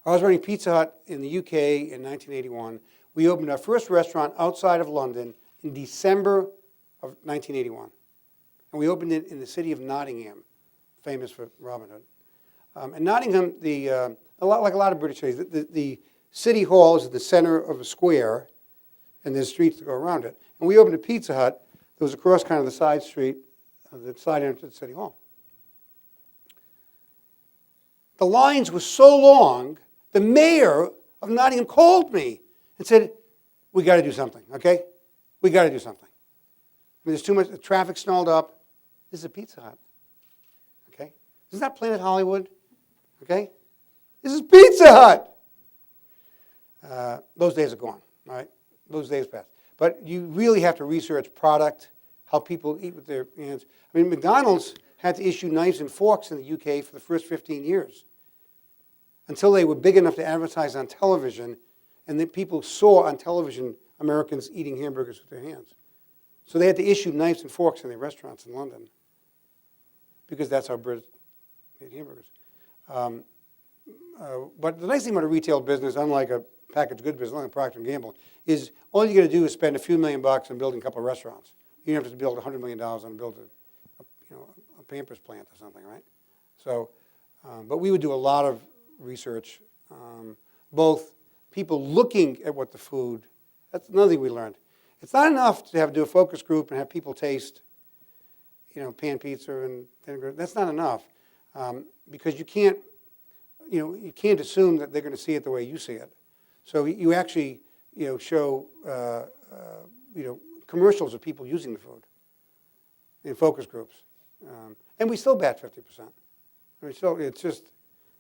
I was running Pizza Hut in the UK in 1981. We opened our first restaurant outside of London in December of 1981. And we opened it in the city of Nottingham, famous for Robin Hood. And Nottingham, a lot of British cities, the city hall is at the center of a square, and there's streets that go around it. And we opened a Pizza Hut that was across kind of the side street, the side entrance to the city hall. The lines were so long, the mayor of Nottingham called me and said, we got to do something, okay? We got to do something. I mean, there's too much, the traffic snarled up. This is a Pizza Hut, okay? This is not Planet Hollywood, okay? This is Pizza Hut. Those days are gone, all right? Those days passed. But you really have to research product, how people eat with their hands. I mean, McDonald's had to issue knives and forks in the UK for the first 15 years until they were big enough to advertise on television, and that people saw on television Americans eating hamburgers with their hands. So they had to issue knives and forks in their restaurants in London because that's how Brits ate hamburgers. But the nice thing about a retail business, unlike a packaged goods business, like Procter & Gamble, is all you got to do is spend a few $1 million on building a couple of restaurants. You don't have to build $100 million on build a Pampers plant or something, right? So, but we would do a lot of research, both people looking at what the food. That's another thing we learned. It's not enough to do a focus group and have people taste, pan pizza and vinegar. That's not enough because you can't assume that they're going to see it the way you see it. So you actually, show, commercials of people using the food in focus groups, and we still bat 50%. I mean, so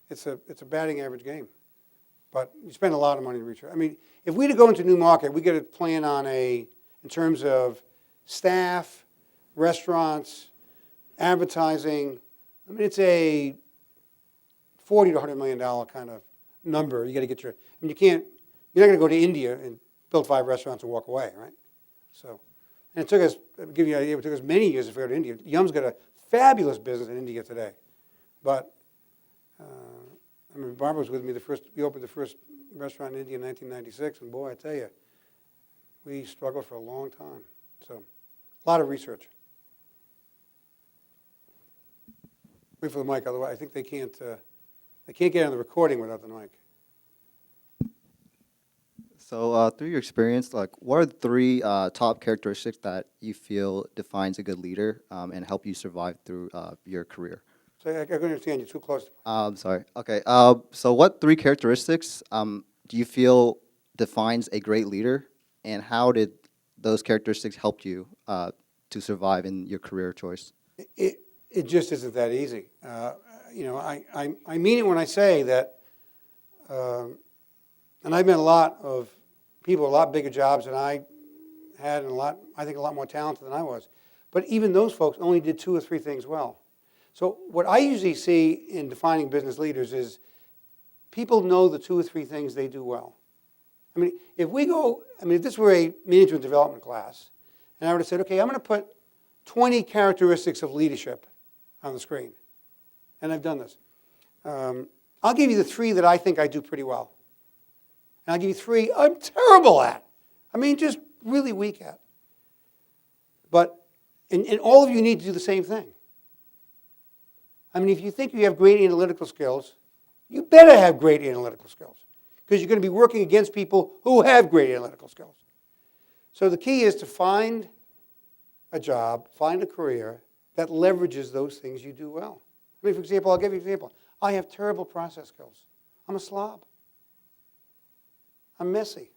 it's a batting average game, but you spend a lot of money to reach it. I mean, if we to go into a new market, we got to plan on in terms of staff, restaurants, advertising. I mean, it's a $40 to $100 million kind of number. You got to get you're not going to go to India and build 5 restaurants and walk away, right? So, and it took us, to give you an idea, it took us many years to go to India. Yum's got a fabulous business in India today. But, I mean, Barbara was with me we opened the first restaurant in India in 1996, and boy, I tell you, we struggled for a long time. So, a lot of research. Wait for the mic, otherwise I think they can't get on the recording without the mic. So through your experience, like, what are the three top characteristics that you feel defines a good leader and help you survive through your career? So I can understand, you're too close. Sorry. Okay. So what three characteristics do you feel defines a great leader, and how did those characteristics help you to survive in your career choice? It just isn't that easy. I mean it when I say that, and I've met a lot of people, a lot bigger jobs than I had, and I think a lot more talented than I was. But even those folks only did 2 or 3 things well. So what I usually see in defining business leaders is people know the 2 or 3 things they do well. I mean, if this were a management development class, and I would have said, okay, I'm going to put 20 characteristics of leadership on the screen. And I've done this. I'll give you the 3 that I think I do pretty well. And I'll give you 3 I'm terrible at. I mean, just really weak at. But, and all of you need to do the same thing. I mean, if you think you have great analytical skills, you better have great analytical skills. Because you're going to be working against people who have great analytical skills. So the key is to find a job, find a career that leverages those things you do well. I mean, for example, I'll give you an example. I have terrible process skills. I'm a slob. I'm messy,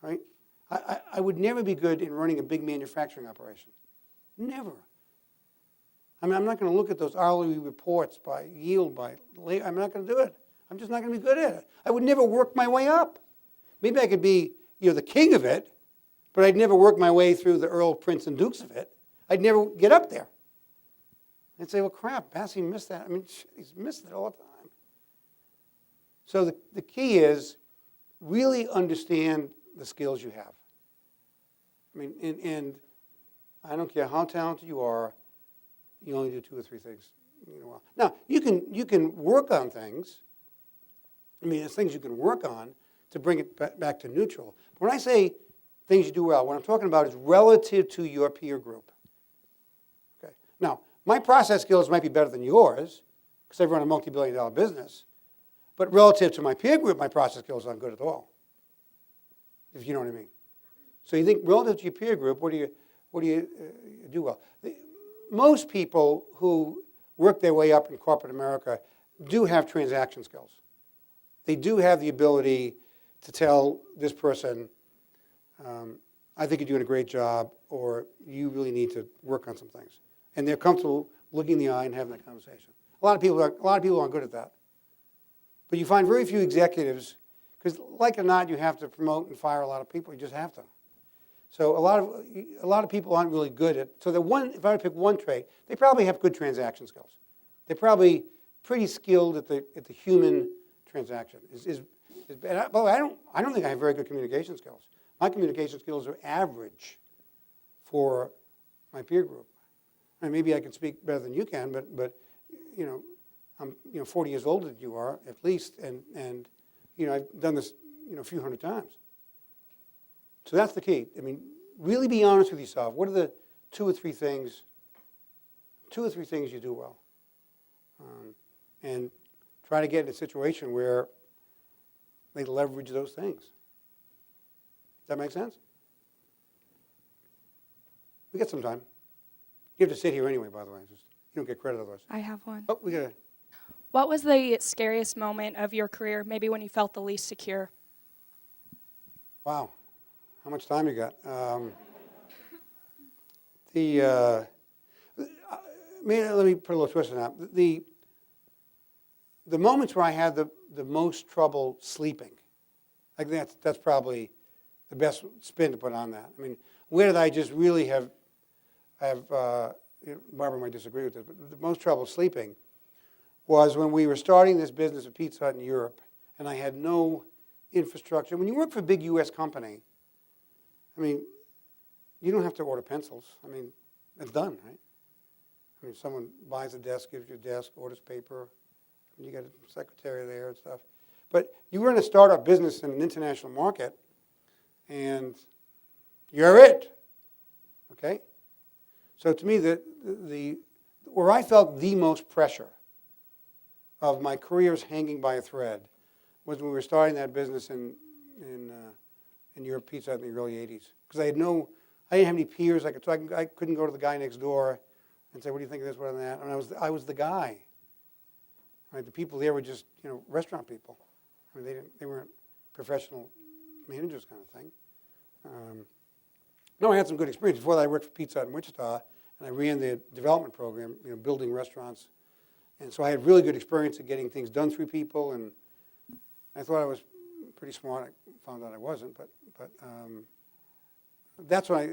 right? I would never be good in running a big manufacturing operation. Never. I mean, I'm not going to look at those hourly reports by yield, by labor. I'm not going to do it. I'm just not going to be good at it. I would never work my way up. Maybe I could be, the king of it, but I'd never work my way through the Earl, Prince, and Dukes of it. I'd never get up there. I'd say, well, crap, Bassi missed that. I mean, he's missed it all the time. So the key is really understand the skills you have. I mean, and I don't care how talented you are, you only do 2 or 3 things well. Now, you can work on things. I mean, there's things you can work on to bring it back to neutral. But when I say things you do well, what I'm talking about is relative to your peer group. Okay. Now, my process skills might be better than yours, because I run a multi-billion-dollar business. But relative to my peer group, my process skills aren't good at all, if you know what I mean. So you think relative to your peer group, what do you do well? Most people who work their way up in corporate America do have transaction skills. They do have the ability to tell this person, I think you're doing a great job, or you really need to work on some things. And they're comfortable looking in the eye and having that conversation. A lot of people aren't good at that. But you find very few executives, because like it or not, you have to promote and fire a lot of people. You just have to. So a lot of people aren't really good at. So if I were to pick one trait, they probably have good transaction skills. They're probably pretty skilled at the human transaction. But I don't think I have very good communication skills. My communication skills are average for my peer group. I mean, maybe I can speak better than you can, but I'm 40 years older than you are at least, and I've done this a few hundred times. So that's the key. I mean, really be honest with yourself. What are the 2 or 3 things you do well? And try to get in a situation where they leverage those things. Does that make sense? We got some time. You have to sit here anyway, by the way. You don't get credit otherwise. I have one. Oh, we got to. What was the scariest moment of your career, maybe when you felt the least secure? Wow. How much time you got? Let me put a little twist on that. The moments where I had the most trouble sleeping, I think that's probably the best spin to put on that. I mean, where did I just really have Barbara might disagree with this, but the most trouble sleeping was when we were starting this business of Pizza Hut in Europe, and I had no infrastructure. When you work for a big U.S. company, I mean, you don't have to order pencils. I mean, it's done, right? I mean, someone buys a desk, gives you a desk, orders paper, and you got a secretary there and stuff. But you were in a startup business in an international market, and you're it, okay? So to me, where I felt the most pressure of my careers hanging by a thread was when we were starting that business in in Europe Pizza Hut in the early 80s. Because I didn't have any peers. I couldn't go to the guy next door and say, what do you think of this, what of that? And I was the guy. Right? The people there were just, restaurant people. I mean, they weren't professional managers kind of thing. No, I had some good experience. Before that, I worked for Pizza Hut in Wichita, and I ran the development program, building restaurants. And so I had really good experience at getting things done through people, and I thought I was pretty smart. I found out I wasn't, but that's why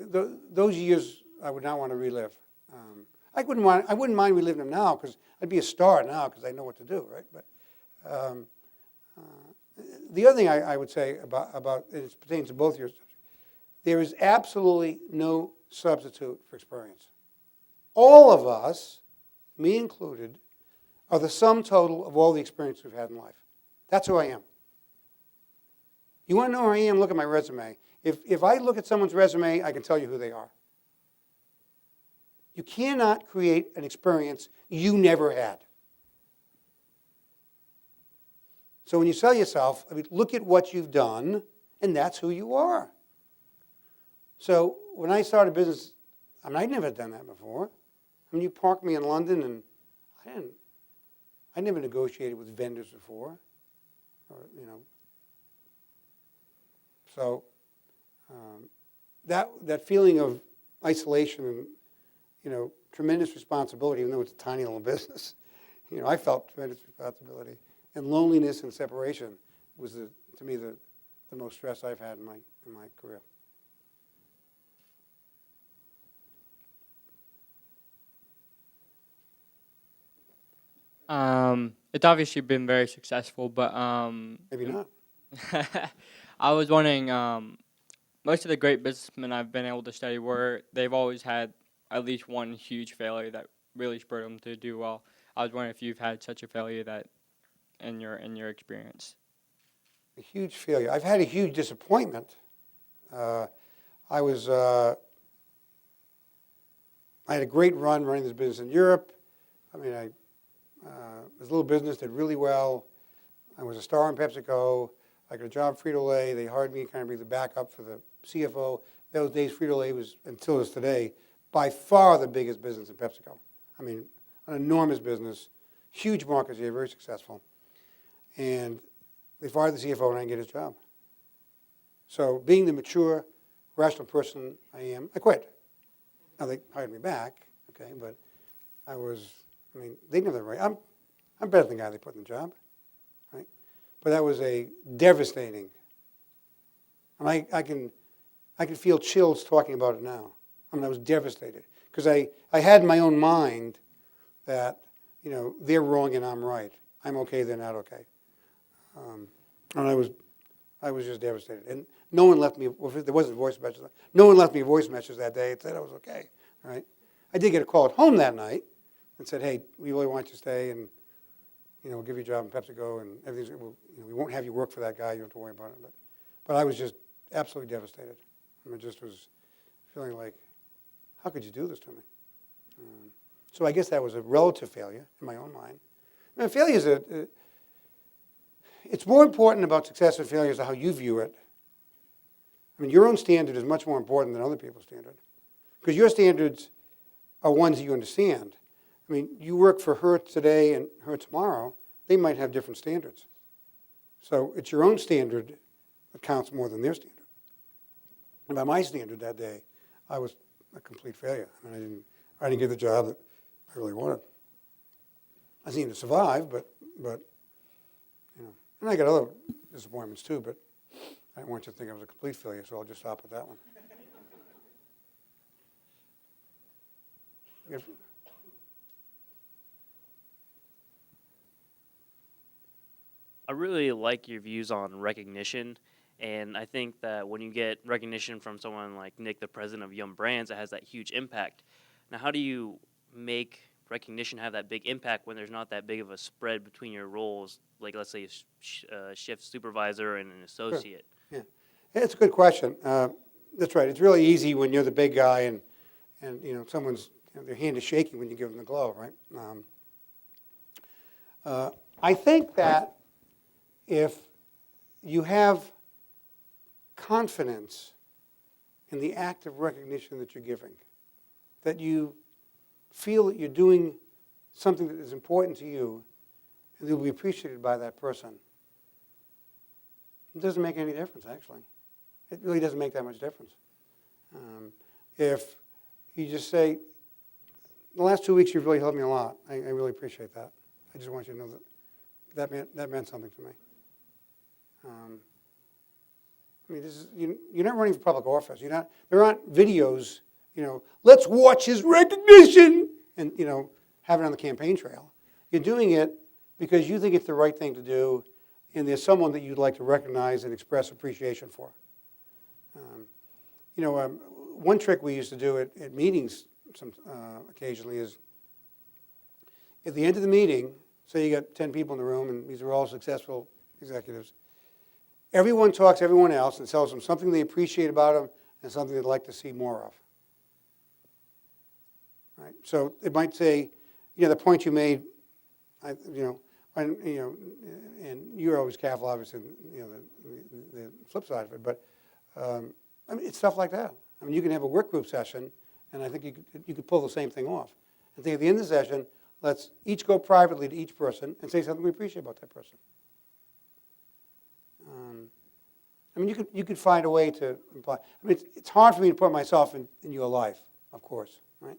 those years I would not want to relive. I wouldn't mind reliving them now because I'd be a star now because I know what to do, right? But the other thing I would say about it pertains to both your subjects. There is absolutely no substitute for experience. All of us, me included, are the sum total of all the experience we've had in life. That's who I am. You want to know who I am? Look at my resume. If I look at someone's resume, I can tell you who they are. You cannot create an experience you never had. So when you sell yourself, look at what you've done, and that's who you are. So when I started business, I'd never done that before. You parked me in London, and I never negotiated with vendors before, So that feeling of isolation and tremendous responsibility, even though it's a tiny little business, I felt tremendous responsibility, and loneliness and separation was to me the most stress I've had in my career. It's obviously been very successful, but Maybe not. I was wondering, most of the great businessmen I've been able to study they've always had at least one huge failure that really spurred them to do well. I was wondering if you've had such a failure that in your experience. A huge failure. I've had a huge disappointment. I had a great run running this business in Europe. This little business did really well. I was a star in PepsiCo. I got a job at Frito-Lay. They hired me to kind of be the backup for the CFO. Those days, Frito-Lay was, until this today, by far the biggest business in PepsiCo. An enormous business, huge market share, very successful. And they fired the CFO and I didn't get his job. So being the mature, rational person I am, I quit. Now they hired me back, okay, but they didn't have the right. I'm better than the guy they put in the job, right? But that was a devastating. And I can feel chills talking about it now. I was devastated because I had in my own mind that they're wrong and I'm right. I'm okay, they're not okay. And I was just devastated. And no one left me. Well, there wasn't a voice message. No one left me a voice message that day. It said I was okay. Right? I did get a call at home that night and said, "Hey, we really want you to stay, and we'll give you a job in PepsiCo, and everything's. We won't have you work for that guy. You don't have to worry about it." But I was just absolutely devastated. I just was feeling like, how could you do this to me? So I guess that was a relative failure in my own mind. Failure is it's more important about success and failure is how you view it. Your own standard is much more important than other people's standard. Because your standards are ones that you understand. You work for her today and her tomorrow, they might have different standards. So it's your own standard that counts more than their standard. And by my standard that day, I was a complete failure. I didn't get the job that I really wanted. I seemed to survive, but and I got other disappointments too, but I didn't want you to think I was a complete failure, so I'll just stop at that one. I really like your views on recognition, and I think that when you get recognition from someone like Nick, the president of Yum Brands, it has that huge impact. Now, how do you make recognition have that big impact when there's not that big of a spread between your roles, like let's say a shift supervisor and an associate? Sure. Yeah, it's a good question. That's right. It's really easy when you're the big guy and someone's their hand is shaking when you give them the glove, right? I think that if you have confidence in the act of recognition that you're giving, that you feel that you're doing something that is important to you and that will be appreciated by that person. It doesn't make any difference, actually. It really doesn't make that much difference. If you just say, the last 2 weeks you've really helped me a lot. I really appreciate that. I just want you to know that meant something to me. I mean, you're not running for public office. There aren't videos, let's watch his recognition, and, have it on the campaign trail. You're doing it because you think it's the right thing to do, and there's someone that you'd like to recognize and express appreciation for. One trick we used to do at meetings occasionally is, at the end of the meeting, say you got 10 people in the room, and these are all successful executives, everyone talks to everyone else and tells them something they appreciate about them and something they'd like to see more of. Right? So it might say, the point you made, and you're always careful, obviously, the flip side of it, but it's stuff like that. I mean, you can have a work group session, and I think you could pull the same thing off. I think at the end of the session, let's each go privately to each person and say something we appreciate about that person. I mean, you could find a way to imply. I mean, it's hard for me to put myself in your life, of course, right?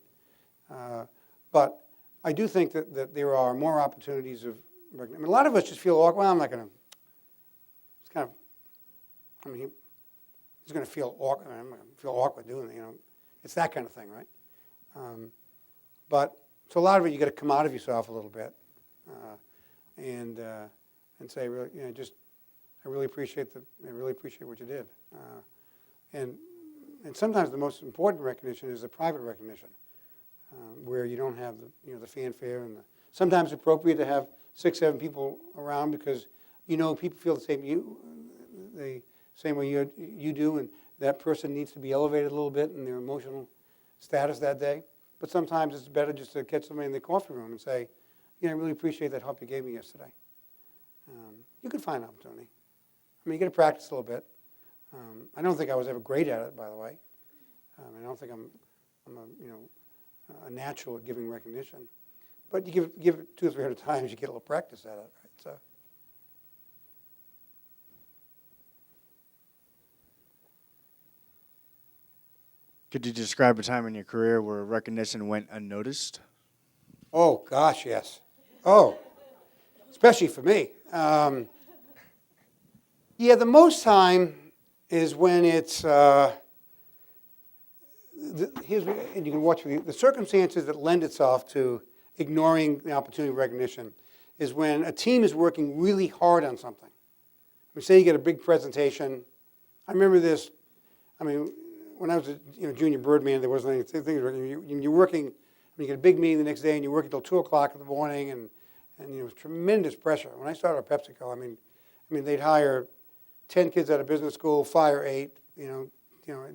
But I do think that there are more opportunities of. I mean, a lot of us just feel awkward. Well, I'm not going to. It's kind of. I mean, he's going to feel awkward. I'm going to feel awkward doing it. It's that kind of thing, right? But so a lot of it, you got to come out of yourself a little bit, and say, really, I really appreciate what you did. And sometimes the most important recognition is the private recognition, where you don't have the fanfare and sometimes it's appropriate to have 6, 7 people around because people feel the same way you do, and that person needs to be elevated a little bit in their emotional status that day. But sometimes it's better just to catch somebody in the coffee room and say, I really appreciate that help you gave me yesterday. You can find an opportunity. I mean, you got to practice a little bit. I don't think I was ever great at it, by the way. I don't think I'm a natural at giving recognition. But you give it 2 or 300 times, you get a little practice at it, right? So. Could you describe a time in your career where recognition went unnoticed? Oh, gosh, yes. Oh, especially for me. The most time is when it's, and you can watch the circumstances that lend itself to ignoring the opportunity of recognition is when a team is working really hard on something. Say you get a big presentation. I remember this, when I was a junior birdman, there wasn't anything. You're working, you get a big meeting the next day, and you work until 2 o'clock in the morning, and it was tremendous pressure. When I started at PepsiCo, they'd hire 10 kids out of business school, fire 8,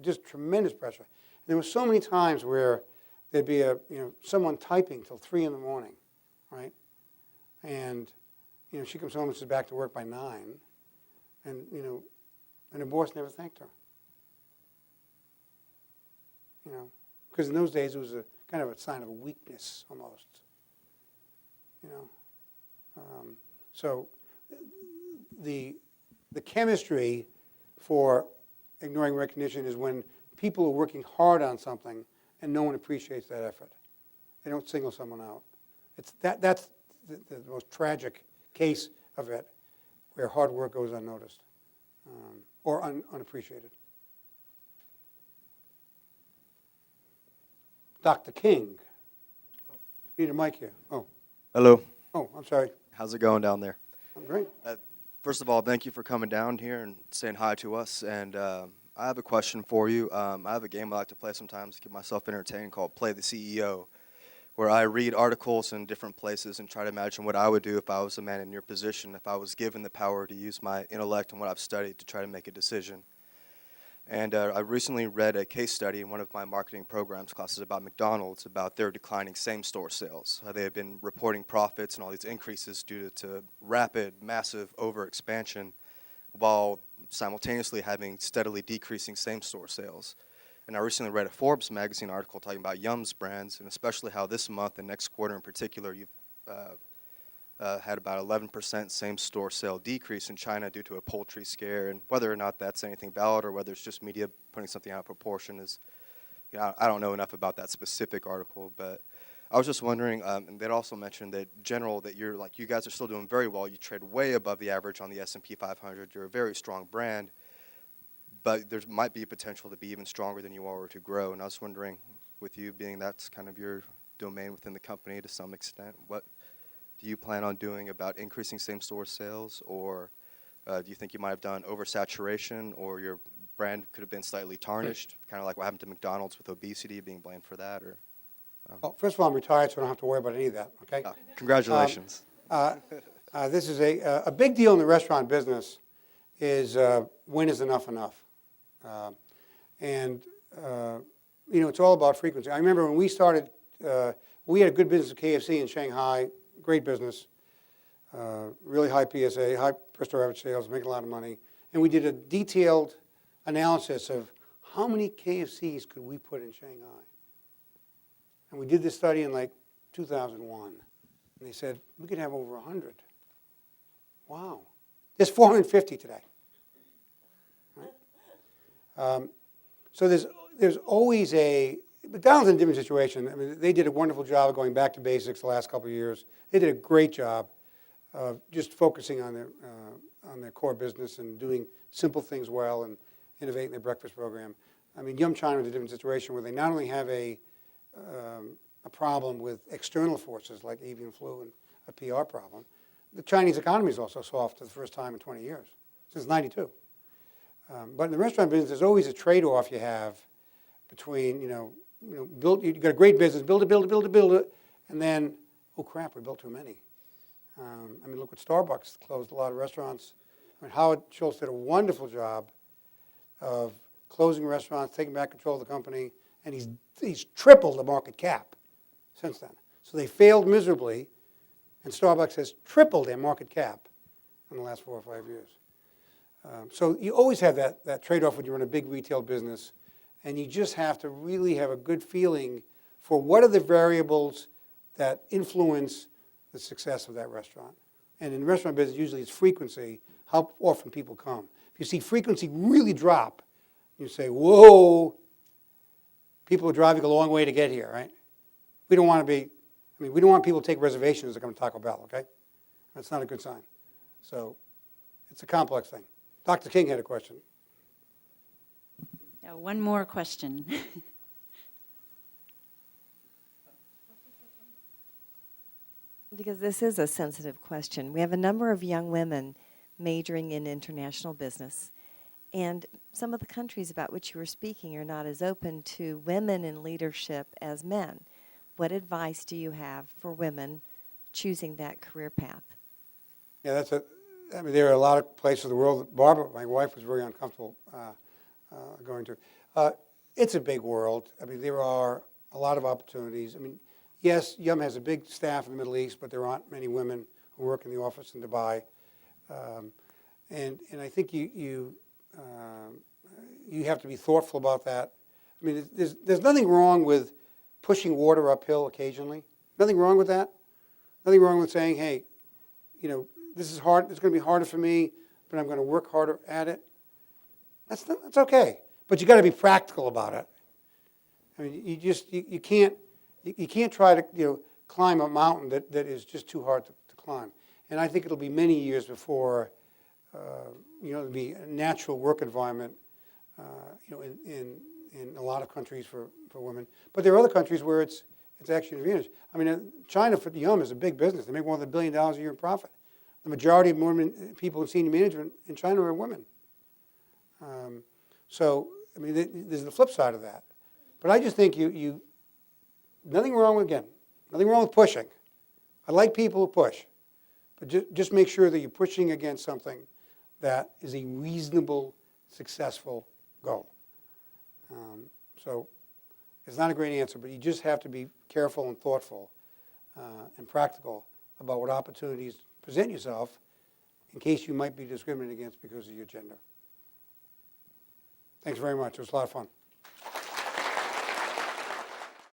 just tremendous pressure. And there were so many times where there'd be someone typing till 3 in the morning, right? And she comes home and she's back to work by 9, and her boss never thanked her. Because in those days it was a kind of a sign of a weakness almost. So the chemistry for ignoring recognition is when people are working hard on something and no one appreciates that effort. They don't single someone out. That's the most tragic case of it, where hard work goes unnoticed or unappreciated. Dr. King. Need a mic here. Oh. Hello. Oh, I'm sorry. How's it going down there? I'm great. First of all, thank you for coming down here and saying hi to us. And I have a question for you. I have a game I like to play sometimes to keep myself entertained called Play the CEO, where I read articles in different places and try to imagine what I would do if I was a man in your position, if I was given the power to use my intellect and what I've studied to try to make a decision. And I recently read a case study in one of my marketing programs classes about McDonald's, about their declining same-store sales. How they have been reporting profits and all these increases due to rapid, massive over-expansion, while simultaneously having steadily decreasing same-store sales. And I recently read a Forbes magazine article talking about Yum's brands, and especially how this month and next quarter in particular, you've had about 11% same-store sale decrease in China due to a poultry scare. And whether or not that's anything valid or whether it's just media putting something out of proportion is, I don't know enough about that specific article, but I was just wondering, and they'd also mentioned that that you guys are still doing very well. You trade way above the average on the S&P 500. You're a very strong brand, but there might be potential to be even stronger than you are or to grow. And I was wondering, with you being that's kind of your domain within the company to some extent, what do you plan on doing about increasing same-store sales, or do you think you might have done oversaturation, or your brand could have been slightly tarnished, kind of like what happened to McDonald's with obesity, being blamed for that? Or Well, first of all, I'm retired, so I don't have to worry about any of that, okay? Congratulations. This is a big deal in the restaurant business is when is enough enough? It's all about frequency. I remember when we started, we had a good business at KFC in Shanghai, great business, really high PSA, high per store average sales, making a lot of money. And we did a detailed analysis of how many KFCs could we put in Shanghai. And we did this study in like 2001. And they said, we could have over 100. Wow. There's 450 today. Right? So there's always McDonald's in a different situation. I mean, they did a wonderful job of going back to basics the last couple of years. They did a great job of just focusing on their core business and doing simple things well and innovating their breakfast program. I mean, Yum China is a different situation where they not only have a problem with external forces like avian flu and a PR problem, the Chinese economy is also soft for the first time in 20 years, since '92. But in the restaurant business, there's always a trade-off you have between, you got a great business, build it, and then, oh crap, we built too many. I mean, look what Starbucks closed a lot of restaurants. I mean, Howard Schultz did a wonderful job of closing restaurants, taking back control of the company, and he's tripled the market cap since then. So they failed miserably, and Starbucks has tripled their market cap in the last 4 or 5 years. So you always have that trade-off when you run a big retail business, and you just have to really have a good feeling for what are the variables that influence the success of that restaurant. And in the restaurant business, usually it's frequency, how often people come. If you see frequency really drop, you say, whoa, people are driving a long way to get here, right? We don't want people to take reservations to come to Taco Bell, okay? That's not a good sign. So it's a complex thing. Dr. King had a question. Now, one more question. Because this is a sensitive question. We have a number of young women majoring in international business, and some of the countries about which you were speaking are not as open to women in leadership as men. What advice do you have for women choosing that career path? Yeah, there are a lot of places in the world that Barbara, my wife, was very uncomfortable going to. It's a big world. I mean, there are a lot of opportunities. I mean, yes, Yum has a big staff in the Middle East, but there aren't many women who work in the office in Dubai. And I think you have to be thoughtful about that. I mean, there's nothing wrong with pushing water uphill occasionally. Nothing wrong with that. Nothing wrong with saying, hey, this is hard. It's going to be harder for me, but I'm going to work harder at it. That's okay. But you got to be practical about it. I mean, you can't try to climb a mountain that is just too hard to climb. And I think it'll be many years before it'll be a natural work environment in a lot of countries for women. But there are other countries where it's actually an advantage. I mean, China for Yum is a big business. They make more than $1 billion a year in profit. The majority of women, people in senior management in China are women. So, I mean, there's the flip side of that. But I just think nothing wrong with pushing. I like people who push. But just make sure that you're pushing against something that is a reasonable, successful goal. So it's not a great answer, but you just have to be careful and thoughtful and practical about what opportunities present yourself in case you might be discriminated against because of your gender. Thanks very much. It was a lot of fun.